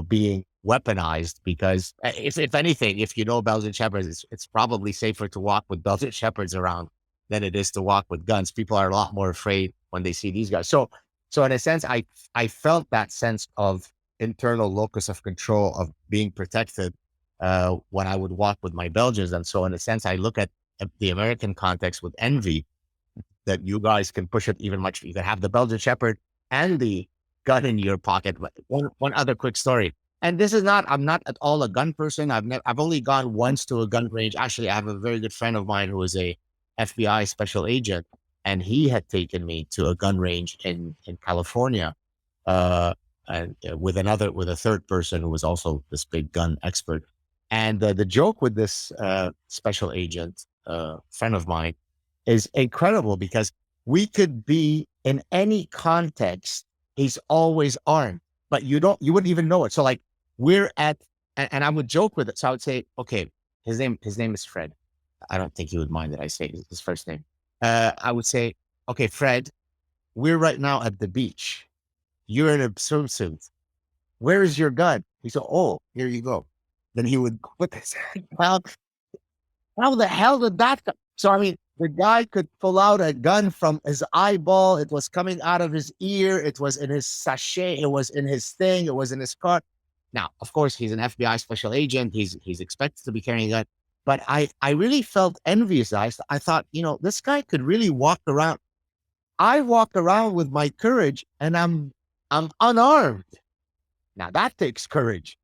being weaponized, because if anything, if you know Belgian Shepherds, it's probably safer to walk with Belgian Shepherds around than it is to walk with guns. People are a lot more afraid when they see these guys. So in a sense, I felt that sense of internal locus of control, of being protected when I would walk with my Belgians. And so in a sense, I look at the American context with envy, that you guys can push it even much. You can have the Belgian Shepherd and the gun in your pocket. But one other quick story. And this is I'm not at all a gun person. I've only gone once to a gun range. Actually, I have a very good friend of mine who is a FBI special agent, and he had taken me to a gun range in California, and with a third person who was also this big gun expert. And the joke with this special agent friend of mine is incredible, because we could be in any context, he's always armed, but you wouldn't even know it. So like we're at, and I would joke with it. So I would say, okay, his name is Fred. I don't think he would mind that I say his first name. I would say, okay, Fred, we're right now at the beach. You're in a swimsuit. Where is your gun? He said, oh, here you go. Then he would put his hand down. How the hell did that come? So, I mean, the guy could pull out a gun from his eyeball. It was coming out of his ear. It was in his sachet. It was in his thing. It was in his car. Now, of course, he's an FBI special agent. He's expected to be carrying a gun. But I really felt envious. I thought, this guy could really walk around. I walk around with my courage, and I'm unarmed. Now, that takes courage.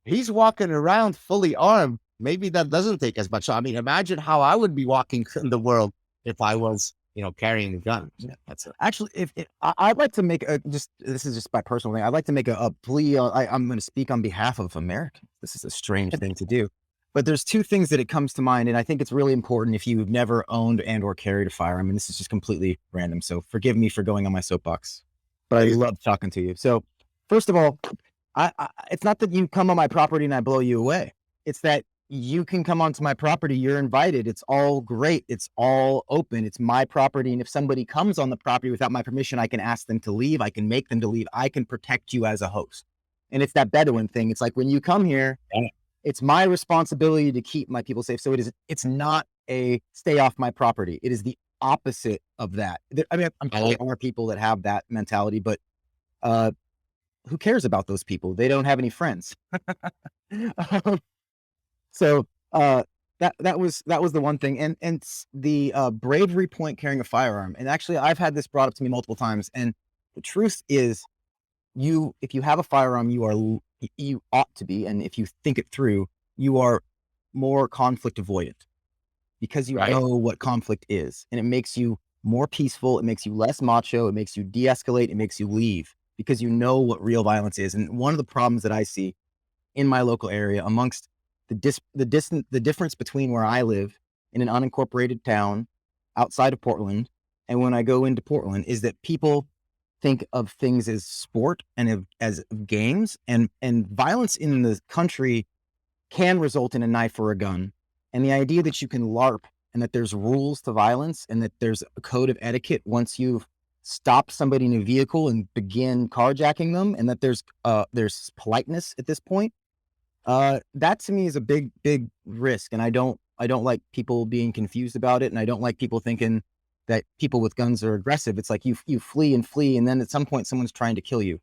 He's walking around fully armed. Maybe that doesn't take as much. So, I mean, imagine how I would be walking in the world if I was, carrying a gun. Yeah, that's it. Actually, if I'd like to make this is just my personal thing. I'd like to make a plea. I'm going to speak on behalf of Americans. This is a strange thing to do, but there's two things that it comes to mind, and I think it's really important if you've never owned and or carried a firearm. And this is just completely random, so forgive me for going on my soapbox, but I love talking to you. So, first of all, it's not that you come on my property and I blow you away. It's that you can come onto my property. You're invited. It's all great. It's all open. It's my property. And if somebody comes on the property without my permission, I can ask them to leave. I can make them to leave. I can protect you as a host. And it's that Bedouin thing. It's like when you come here, it's my responsibility to keep my people safe. So it's not a stay off my property. It is the opposite of that. I mean, I'm sure there are people that have that mentality, but who cares about those people? They don't have any friends. So that was the one thing, and the bravery point carrying a firearm. And actually, I've had this brought up to me multiple times. And the truth is, if you have a firearm, you ought to be, and if you think it through, you are more conflict avoidant, because you know what conflict is, and it makes you more peaceful. It makes you less macho. It makes you de-escalate. It makes you leave, because you know what real violence is. And one of the problems that I see in my local area amongst the difference between where I live in an unincorporated town outside of Portland and when I go into Portland is that people think of things as sport and as games, and violence in the country can result in a knife or a gun. And the idea that you can LARP and that there's rules to violence and that there's a code of etiquette once you've stopped somebody in a vehicle and begin carjacking them, and that there's politeness at this point. That to me is a big risk, and I don't like people being confused about it, and I don't like people thinking that people with guns are aggressive. It's like you flee, and then at some point someone's trying to kill you.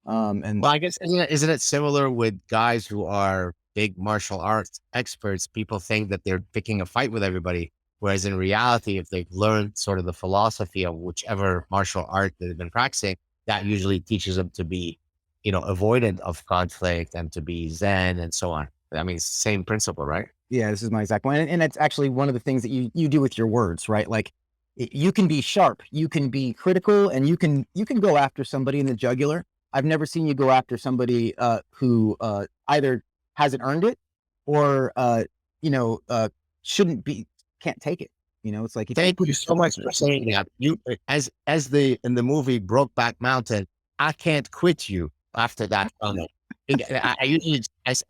And well, I guess isn't it similar with guys who are big martial arts experts? People think that they're picking a fight with everybody, whereas in reality, if they've learned sort of the philosophy of whichever martial art they've been practicing, that usually teaches them to be, avoidant of conflict and to be zen and so on. I mean, same principle, right? Yeah, this is my exact point. And it's actually one of the things that you do with your words, right? Like you can be sharp, you can be critical, and you can go after somebody in the jugular, I've never seen you go after somebody who either hasn't earned it or shouldn't be, can't take it. It's like, if Thank put you so much for saying that. You, as in the movie Brokeback Mountain, I can't quit you after that tunnel. I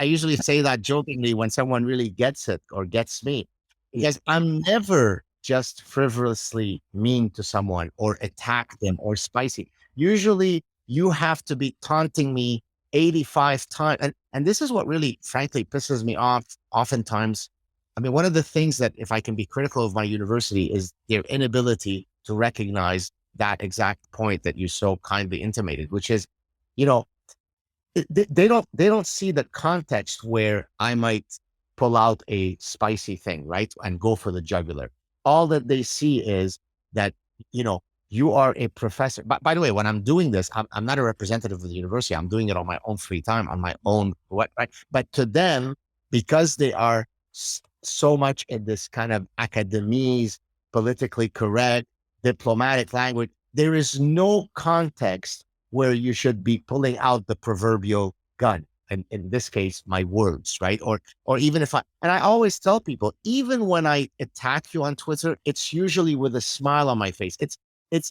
usually say that jokingly when someone really gets it or gets me, because I'm never just frivolously mean to someone or attack them or spicy. Usually, you have to be taunting me 85 times, and this is what really, frankly, pisses me off. Oftentimes, I mean, one of the things that, if I can be critical of my university, is their inability to recognize that exact point that you so kindly intimated, which is, you know, they don't see the context where I might pull out a spicy thing, right, and go for the jugular. All that they see is that, you are a professor. But by the way, when I'm doing this, I'm not a representative of the university. I'm doing it on my own free time, on my own right? But to them, because they are so much in this kind of academies, politically correct, diplomatic language, there is no context where you should be pulling out the proverbial gun. And in this case, my words, right? Or even if and I always tell people, even when I attack you on Twitter, it's usually with a smile on my face. It's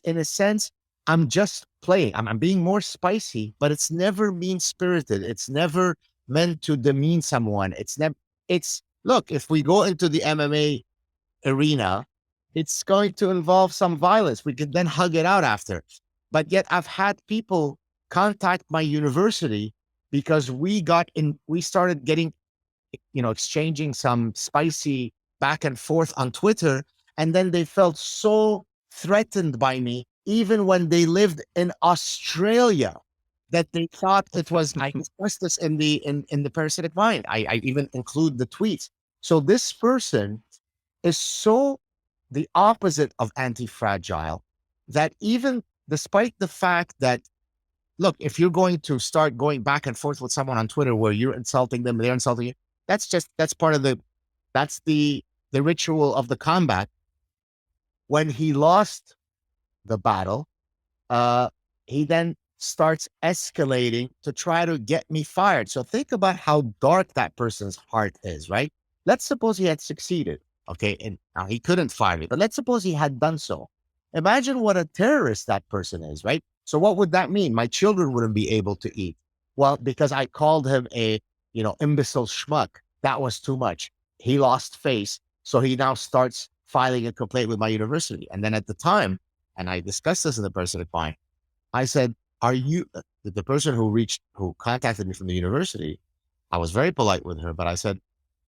in a sense, I'm just playing. I'm being more spicy, but it's never mean spirited. It's never meant to demean someone. Look, if we go into the MMA arena, it's going to involve some violence. We can then hug it out after. But yet I've had people contact my university because we started getting, exchanging some spicy back and forth on Twitter. And then they felt so threatened by me, even when they lived in Australia, that they thought it was, I expressed this in the parasitic mind. I even include the tweets. So this person is so the opposite of anti-fragile, that even despite the fact that, look, if you're going to start going back and forth with someone on Twitter where you're insulting them, they're insulting you, that's part of the ritual of the combat. When he lost the battle, he then starts escalating to try to get me fired. So think about how dark that person's heart is, right? Let's suppose he had succeeded. Okay. And now he couldn't fire me, but let's suppose he had done so. Imagine what a terrorist that person is, right? So what would that mean? My children wouldn't be able to eat. Well, because I called him a, imbecile schmuck. That was too much. He lost face. So he now starts filing a complaint with my university. And then at the time, and I discussed this in the person fine, I said, are you the person who contacted me from the university? I was very polite with her, but I said,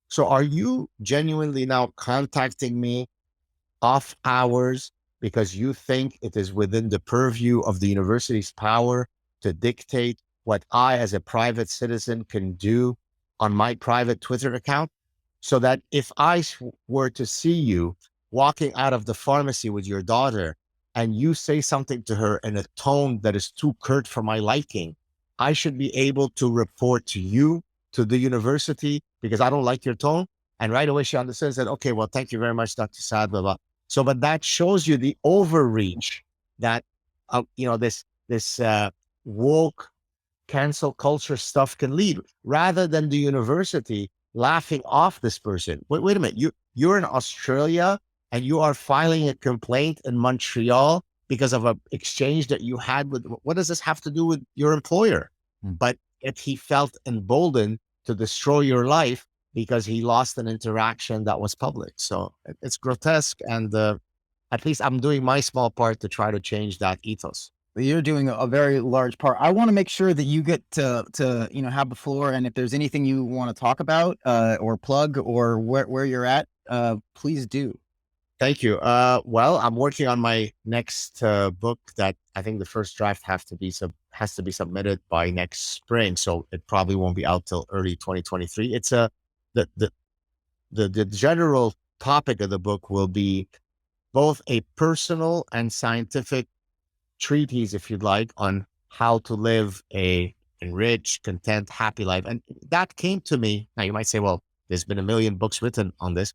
so are you genuinely now contacting me off hours because you think it is within the purview of the university's power to dictate what I, as a private citizen, can do on my private Twitter account? So that if I were to see you walking out of the pharmacy with your daughter and you say something to her in a tone that is too curt for my liking, I should be able to report to you, to the university, because I don't like your tone. And right away she understood and said, okay, well, thank you very much, Dr. Saad, blah, blah. So, but that shows you the overreach that, this woke cancel culture stuff can lead, rather than the university laughing off this person. Wait a minute, you're in Australia and you are filing a complaint in Montreal because of an exchange that you had with, what does this have to do with your employer? But if he felt emboldened to destroy your life because he lost an interaction that was public. So it's grotesque. And at least I'm doing my small part to try to change that ethos. You're doing a very large part. I want to make sure that you get to have the floor. And if there's anything you want to talk about or plug or where you're at, please do. Thank you. Well, I'm working on my next book that I think the first draft has to be submitted by next spring. So it probably won't be out till early 2023. It's the general topic of the book will be both a personal and scientific treatise, if you'd like, on how to live a enriched, content, happy life. And that came to me. Now you might say, well, there's been a million books written on this.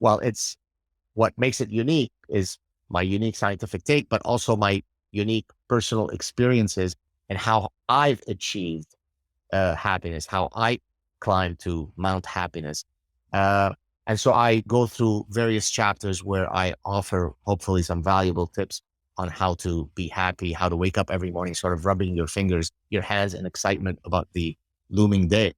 Well, it's what makes it unique is my unique scientific take, but also my unique personal experiences and how I've achieved happiness, how I climb to Mount Happiness. And so I go through various chapters where I offer hopefully some valuable tips on how to be happy, how to wake up every morning, sort of rubbing your fingers, your hands in excitement about the looming day.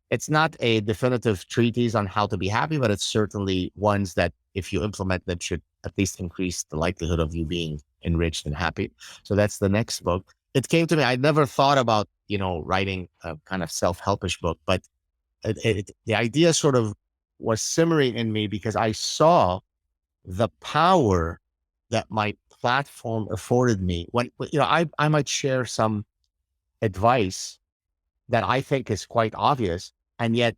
It's not a definitive treatise on how to be happy, but it's certainly ones that if you implement them should at least increase the likelihood of you being enriched and happy. So that's the next book. It came to me. I never thought about, writing a kind of self-helpish book, but the idea sort of was simmering in me because I saw the power that my platform afforded me when, I might share some advice that I think is quite obvious. And yet,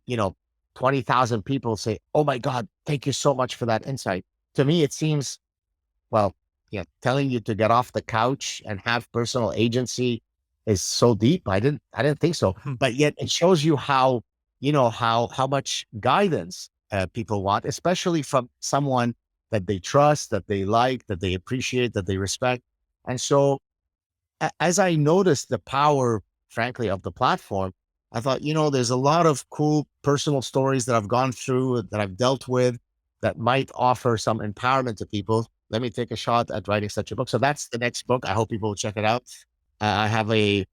20,000 people say, "Oh my God, thank you so much for that insight." To me, it seems, well, telling you to get off the couch and have personal agency is so deep. I didn't think so, but yet it shows you how, how much guidance people want, especially from someone that they trust, that they like, that they appreciate, that they respect. And so as I noticed the power, frankly, of the platform, I thought, there's a lot of cool personal stories that I've gone through, that I've dealt with, that might offer some empowerment to people. Let me take a shot at writing such a book. So that's the next book. I hope people will check it out. I have a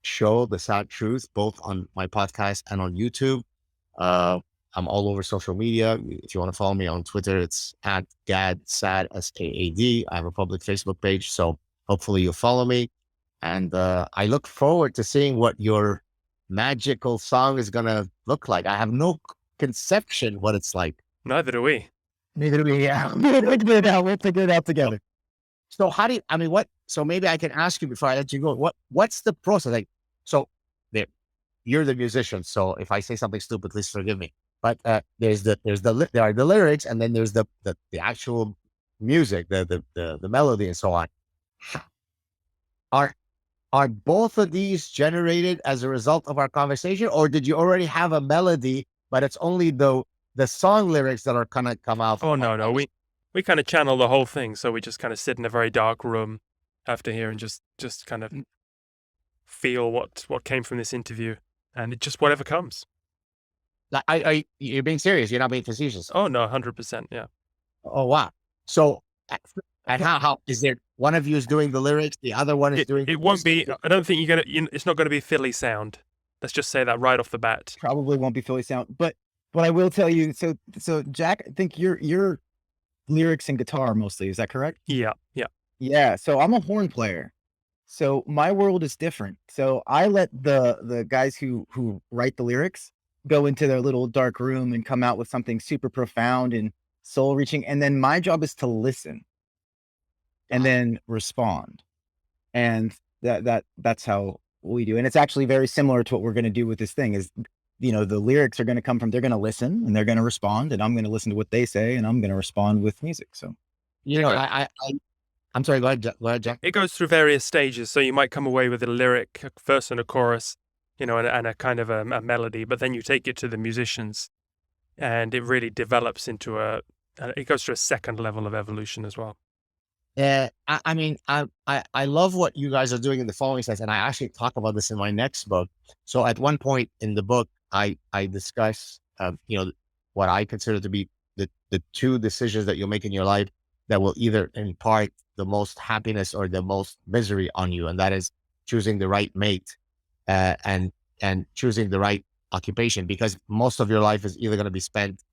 show, The Saad Truth, both on my podcast and on YouTube. I'm all over social media. If you want to follow me on Twitter, it's at Gad Saad, SAAD. I have a public Facebook page. So hopefully you'll follow me. And I look forward to seeing what your magical song is going to look like. I have no conception what it's like. Neither do we. Neither do we. Yeah. We'll figure it out together. So how do you, so maybe I can ask you before I let you go, what's the process? Like, so you're the musician. So if I say something stupid, please forgive me. But there are the lyrics, and then there's the actual music, the melody and so on. Are both of these generated as a result of our conversation, or did you already have a melody, but it's only the song lyrics that are kind of come out? Oh, no. We kind of channel the whole thing. So we just kind of sit in a very dark room after here and just kind of feel what came from this interview, and it just whatever comes. Like, you're being serious? You're not being facetious? Oh no, 100%. Yeah. Oh wow. So, and how is there one of you is doing the lyrics, the other one is doing? It won't be. I don't think it's not going to be Philly sound. Let's just say that right off the bat. Probably won't be Philly sound, but what I will tell you. So Jack, I think your lyrics and guitar mostly. Is that correct? Yeah. Yeah. So I'm a horn player. So my world is different. So I let the guys who write the lyrics go into their little dark room and come out with something super profound and soul reaching. And then my job is to listen and then respond. And that's how we do. And it's actually very similar to what we're going to do with this thing is, the lyrics are going to come from, they're going to listen and they're going to respond, and I'm going to listen to what they say and I'm going to respond with music. So, I'm sorry, go ahead, Jack. It goes through various stages. So you might come away with a lyric, a verse and a chorus, and a kind of a melody, but then you take it to the musicians and it really develops into it goes through a second level of evolution as well. I mean, I love what you guys are doing in the following sense, and I actually talk about this in my next book. So at one point in the book, I discuss, what I consider to be the two decisions that you'll make in your life that will either impart the most happiness or the most misery on you, and that is choosing the right mate and choosing the right occupation, because most of your life is either going to be spent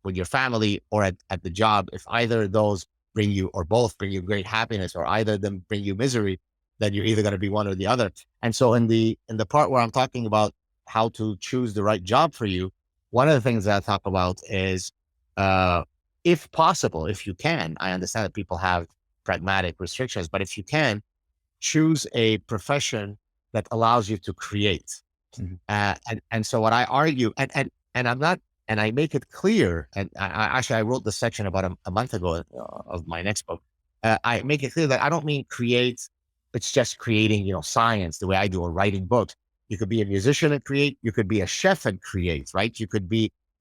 with your family or at the job. If either of those bring you, or both bring you great happiness, or either of them bring you misery, then you're either going to be one or the other. And so in the part where I'm talking about how to choose the right job for you, one of the things that I talk about is, if possible, if you can, I understand that people have pragmatic restrictions, but if you can, choose a profession that allows you to create. Mm-hmm. And so what I argue, and I'm not, and I make it clear, and I wrote the section about a month ago of my next book. I make it clear that I don't mean create, it's just creating, science the way I do, or writing books. You could be a musician and create, you could be a chef and create, right?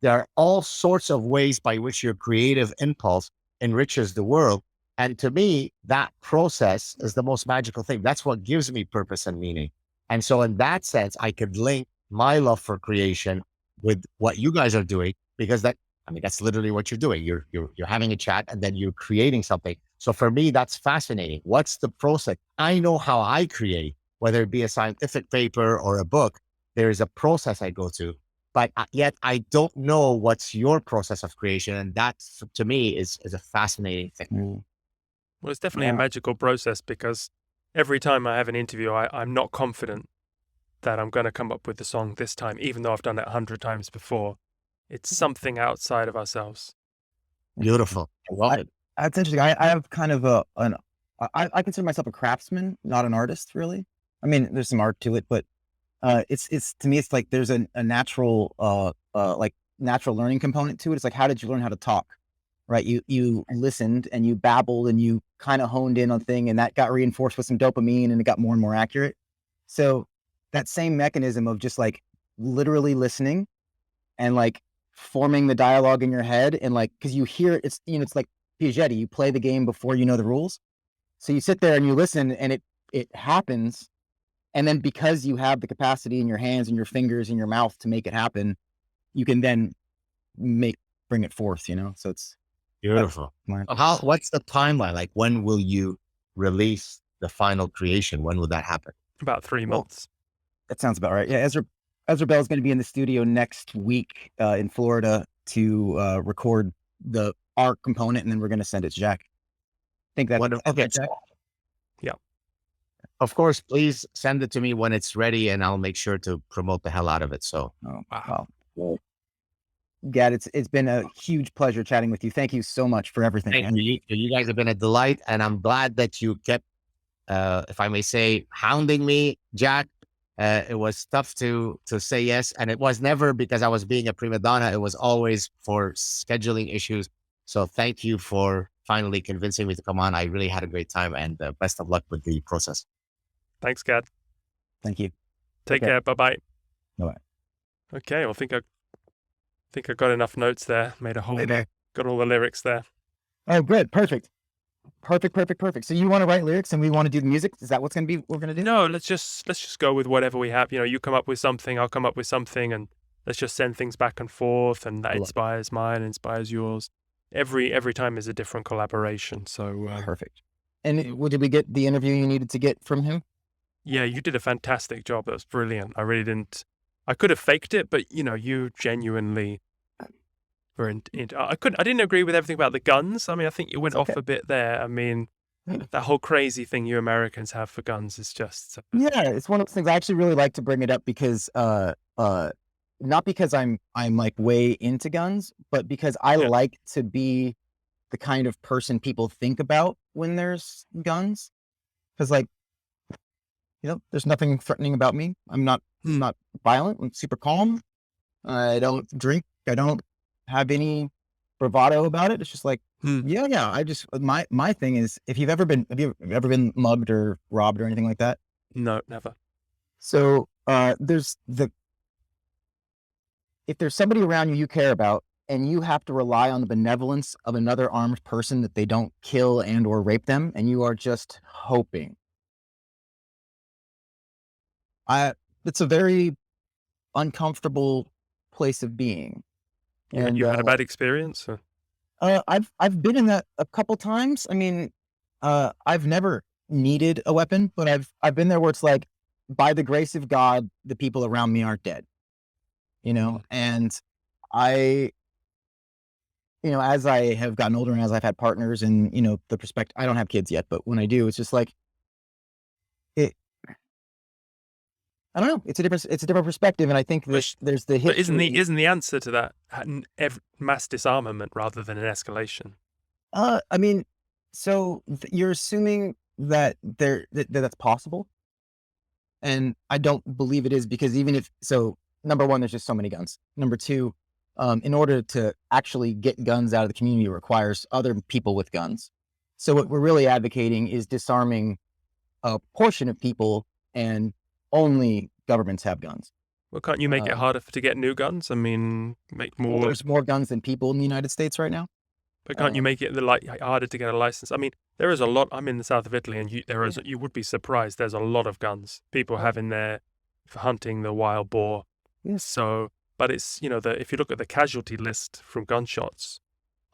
There are all sorts of ways by which your creative impulse enriches the world. And to me, that process is the most magical thing. That's what gives me purpose and meaning. And so in that sense, I could link my love for creation with what you guys are doing, because that's literally what you're doing. You're having a chat and then you're creating something. So for me, that's fascinating. What's the process? I know how I create, whether it be a scientific paper or a book, there is a process I go to, but yet I don't know what's your process of creation. And that to me is a fascinating thing. Well, it's definitely a magical process, because every time I have an interview, I'm not confident that I'm going to come up with the song this time, even though I've done it 100 times before. It's something outside of ourselves. Beautiful. I love it. That's interesting. I have kind of I consider myself a craftsman, not an artist, really. I mean, there's some art to it, but it's to me, it's like there's a natural like natural learning component to it. It's like, how did you learn how to talk? Right? You listened and you babbled and you kind of honed in on a thing, and that got reinforced with some dopamine, and it got more and more accurate. So that same mechanism of just like literally listening and like forming the dialogue in your head, and like, because you hear it's, it's like Piagetti, you play the game before you know the rules. So you sit there and you listen, and it happens. And then because you have the capacity in your hands and your fingers and your mouth to make it happen, you can then bring it forth, So it's beautiful. What's the timeline? Like, when will you release the final creation? When will that happen? About 3 months. That sounds about right. Yeah. Ezra Bell is going to be in the studio next week in Florida to record the art component, and then we're going to send it to Jack. I think that's okay. Jack? Yeah. Of course, please send it to me when it's ready, and I'll make sure to promote the hell out of it. So, wow. Well, Gad, it's been a huge pleasure chatting with you. Thank you so much for everything. Thank you. You guys have been a delight, and I'm glad that you kept, if I may say, hounding me, Jack. It was tough to say yes, and it was never because I was being a prima donna. It was always for scheduling issues. So thank you for finally convincing me to come on. I really had a great time, and best of luck with the process. Thanks, Gad. Thank you. Take care. Bye-bye. Bye-bye. Okay, well, I think I got enough notes there. Got all the lyrics there. Oh, good. Perfect. So you want to write lyrics and we want to do the music? Is that what's going to be what we're going to do? No, let's just go with whatever we have. You come up with something, I'll come up with something, and let's just send things back and forth, and that inspires mine, inspires yours. Every time is a different collaboration. So perfect. And did we get the interview you needed to get from him? Yeah, you did a fantastic job. That was brilliant. I really didn't. I could have faked it, but you genuinely were I didn't agree with everything about the guns. I mean, I think you went off a bit there. I mean, that whole crazy thing you Americans have for guns is just it's one of those things. I actually really like to bring it up because not because I'm like way into guns, but because I like to be the kind of person people think about when there's guns. Because like, there's nothing threatening about me. I'm not violent. I'm super calm. I don't drink. I don't have any bravado about it. It's just like, I just, my thing is, have you ever been mugged or robbed or anything like that? No, never. So, if there's somebody around you care about, and you have to rely on the benevolence of another armed person that they don't kill and or rape them, and you are just hoping. It's a very uncomfortable place of being. And you had a bad experience? I've been in that a couple times. I mean, I've never needed a weapon, but I've been there where it's like, by the grace of God, the people around me aren't dead. And I, as I have gotten older and as I've had partners and, the perspective, I don't have kids yet, but when I do, it's just like, I don't know. It's a different perspective. And I think there's the history. But isn't the answer to that mass disarmament rather than an escalation? I mean, so you're assuming that that's possible. And I don't believe it is, because number one, there's just so many guns. Number two, in order to actually get guns out of the community, it requires other people with guns. So what we're really advocating is disarming a portion of people, and only governments have guns. Well, can't you make it harder to get new guns? I mean, make more. There's more guns than people in the United States right now. But can't you make it harder to get a license? I mean, there is a lot. I'm in the south of Italy, and you would be surprised. There's a lot of guns people have in there for hunting the wild boar. Yeah. So, but it's if you look at the casualty list from gunshots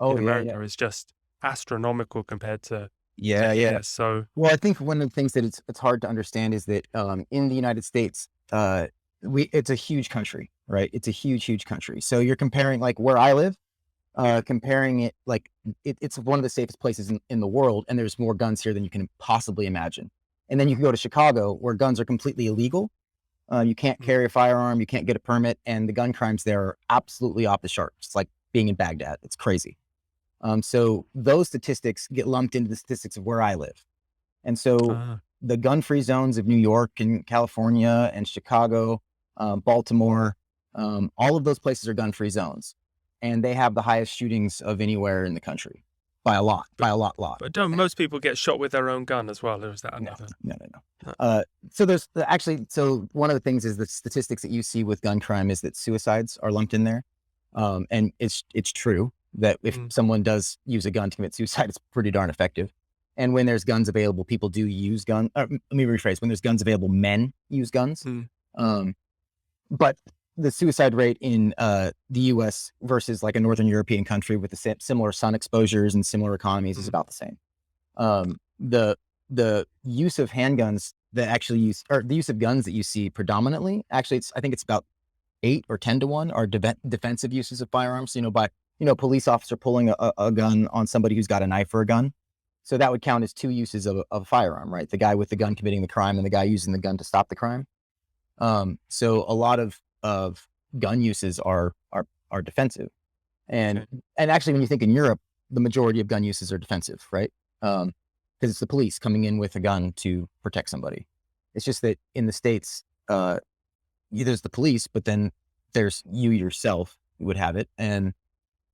in America, is just astronomical compared to yeah. So, Well, I think one of the things that it's hard to understand is that in the United States, it's a huge country, right? It's a huge country. So you're comparing like where I live, comparing it like it's one of the safest places in the world, and there's more guns here than you can possibly imagine. And then you can go to Chicago, where guns are completely illegal. You can't carry a firearm, you can't get a permit, and the gun crimes there are absolutely off the charts. It's like being in Baghdad. It's crazy. So those statistics get lumped into the statistics of where I live. And so the gun-free zones of New York and California and Chicago, Baltimore, all of those places are gun-free zones. And they have the highest shootings of anywhere in the country by a lot. But don't most people get shot with their own gun as well? Or is that another? No. So there's so one of the things is the statistics that you see with gun crime is that suicides are lumped in there. And it's true that if someone does use a gun to commit suicide, it's pretty darn effective. And when there's guns available, people do use guns. Let me rephrase. When there's guns available, men use guns. But the suicide rate in the U.S. versus like a Northern European country with the similar sun exposures and similar economies is about the same. The use of handguns that actually the use of guns that you see predominantly, actually, I think it's about 8 or 10 to 1 are defensive uses of firearms. Police officer pulling a gun on somebody who's got a knife or a gun. So that would count as 2 uses of a firearm, right? The guy with the gun committing the crime and the guy using the gun to stop the crime. So a lot of gun uses are defensive. And actually, when you think in Europe, the majority of gun uses are defensive, right? Because it's the police coming in with a gun to protect somebody. It's just that in the States, there's the police, but then there's you yourself who would have it. And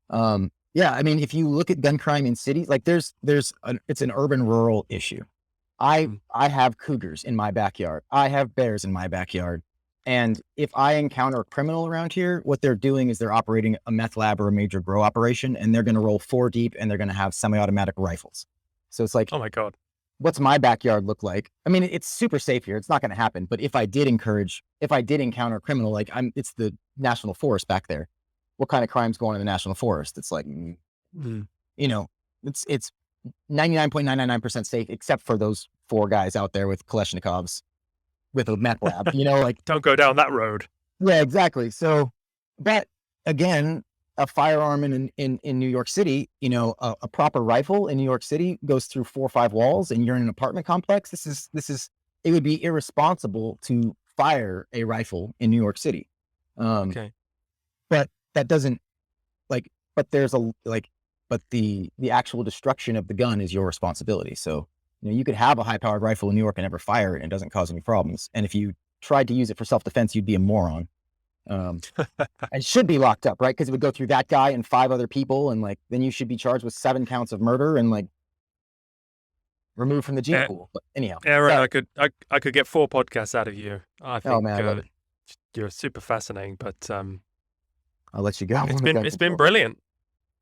I mean, if you look at gun crime in cities, like it's an urban rural issue. I have cougars in my backyard. I have bears in my backyard. And if I encounter a criminal around here, what they're doing is they're operating a meth lab or a major grow operation, and they're going to roll 4 deep and they're going to have semi-automatic rifles. So it's like, oh my God, what's my backyard look like? I mean, it's super safe here. It's not going to happen. But if I did encounter a criminal, like it's the national forest back there. What kind of crimes go on in the national forest? It's like, it's 99.999% safe, except for those 4 guys out there with Kalashnikovs with a meth lab, like don't go down that road. Yeah, exactly. So that again, a firearm in New York City, a proper rifle in New York City goes through 4 or 5 walls, and you're in an apartment complex. It would be irresponsible to fire a rifle in New York City. Okay. But that doesn't but the actual destruction of the gun is your responsibility. So, you could have a high powered rifle in New York and never fire it, and it doesn't cause any problems. And if you tried to use it for self-defense, you'd be a moron. And should be locked up, right? Because it would go through that guy and 5 other people, and then you should be charged with 7 counts of murder and removed from the gene pool. But anyhow, Aaron, I could get 4 podcasts out of you. I think I love it. You're super fascinating, but I'll let you go. It's been brilliant.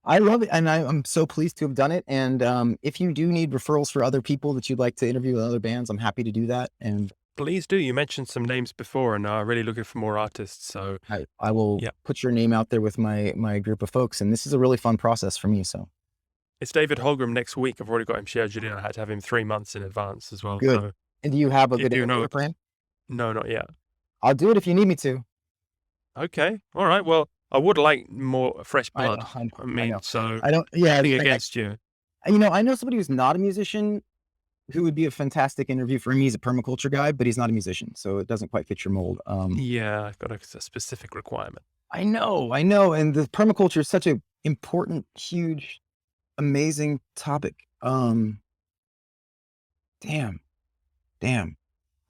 I love it, and I'm so pleased to have done it. And if you do need referrals for other people that you'd like to interview with other bands, I'm happy to do that. And please do. You mentioned some names before, and I'm really looking for more artists. So I will put your name out there with my group of folks, and this is a really fun process for me. So it's David Holgram next week. I've already got him scheduled in. I had to have him 3 months in advance as well. Good. So and do you have a good interview for him? No, not yet. I'll do it if you need me to. Okay. All right. Well, I would like more fresh blood. I know. So I don't. Yeah, nothing against you. I know somebody who's not a musician who would be a fantastic interview for him. He's a permaculture guy, but he's not a musician, so it doesn't quite fit your mold. Yeah, I've got a specific requirement. I know, and the permaculture is such a important, huge, amazing topic. Damn.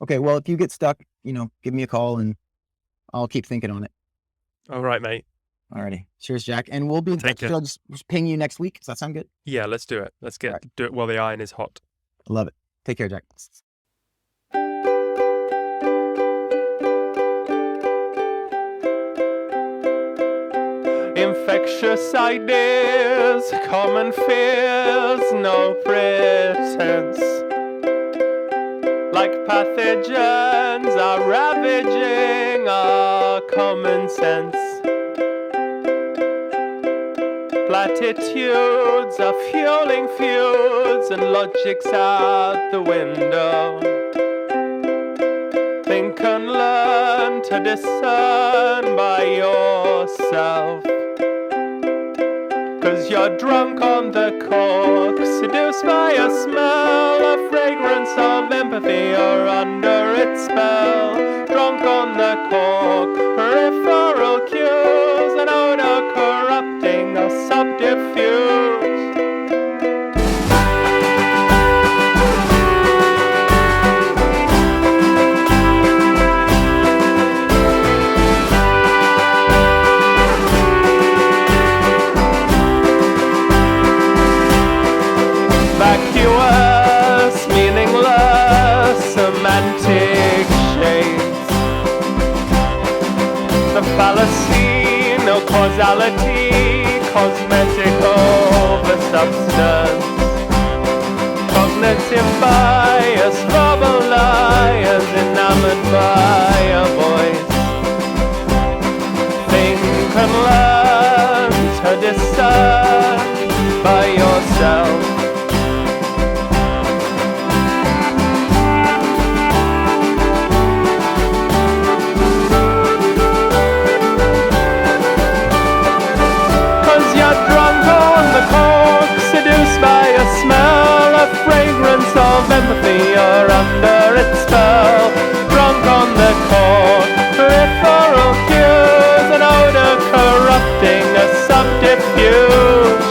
Okay, well, if you get stuck, give me a call and I'll keep thinking on it. All right, mate. Alrighty. Cheers, Jack. And we'll be in touch. I'll just ping you next week. Does that sound good? Yeah, let's do it. Let's do it while the iron is hot. I love it. Take care, Jack. In infectious ideas, common fears, no pretense. Like pathogens are ravaging our common sense. Platitudes are fueling feuds and logic's out the window. Think and learn to discern by yourself. 'Cause you're drunk on the cork, seduced by a smell, a fragrance of empathy, you're under its spell. Drunk on the cork, peripheral cues, an odor corrupting a subterfuge. Vacuous, meaningless, semantic shades. The fallacy, no causality, cosmetic over substance. Cognitive bias, verbal liars, enamored by a voice. Think and learn to discern by yourself. 'Cause you're drunk on the cork, seduced by a smell, a fragrance of empathy, you're under its spell. Drunk on the cork, peripheral cues, an odor corrupting a subterfuge.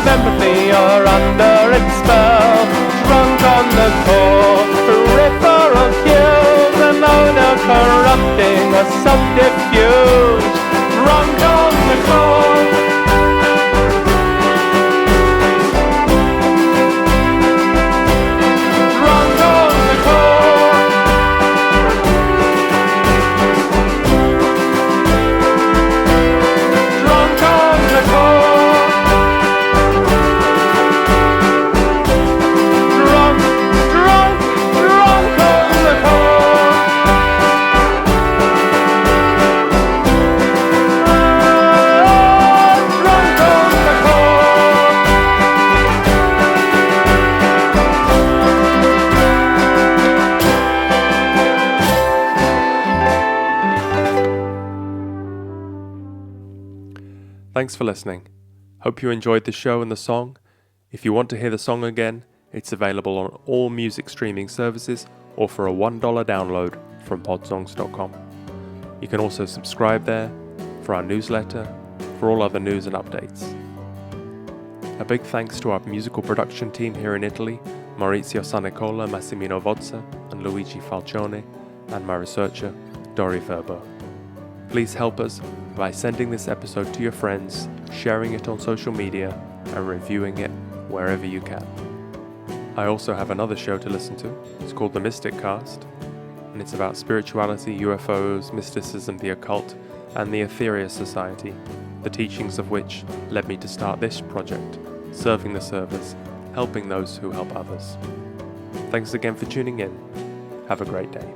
Empathy, you're under its spell. Drunk on the cork, peripheral cues, an odor corrupting a subterfuge. Drunk on the cork. Drunk on the cork. Drunk on the cork. Thanks for listening. Hope you enjoyed the show and the song. If you want to hear the song again, it's available on all music streaming services or for a $1 download from Podsongs.com. You can also subscribe there for our newsletter, for all other news and updates. A big thanks to our musical production team here in Italy, Maurizio Sanecola, Massimino Vozza, and Luigi Falcione, and my researcher, Dori Verbo. Please help us by sending this episode to your friends, sharing it on social media, and reviewing it wherever you can. I also have another show to listen to. It's called The Mystic Cast, and it's about spirituality, UFOs, mysticism, the occult, and the Ethereal Society, the teachings of which led me to start this project, serving the servers, helping those who help others. Thanks again for tuning in. Have a great day.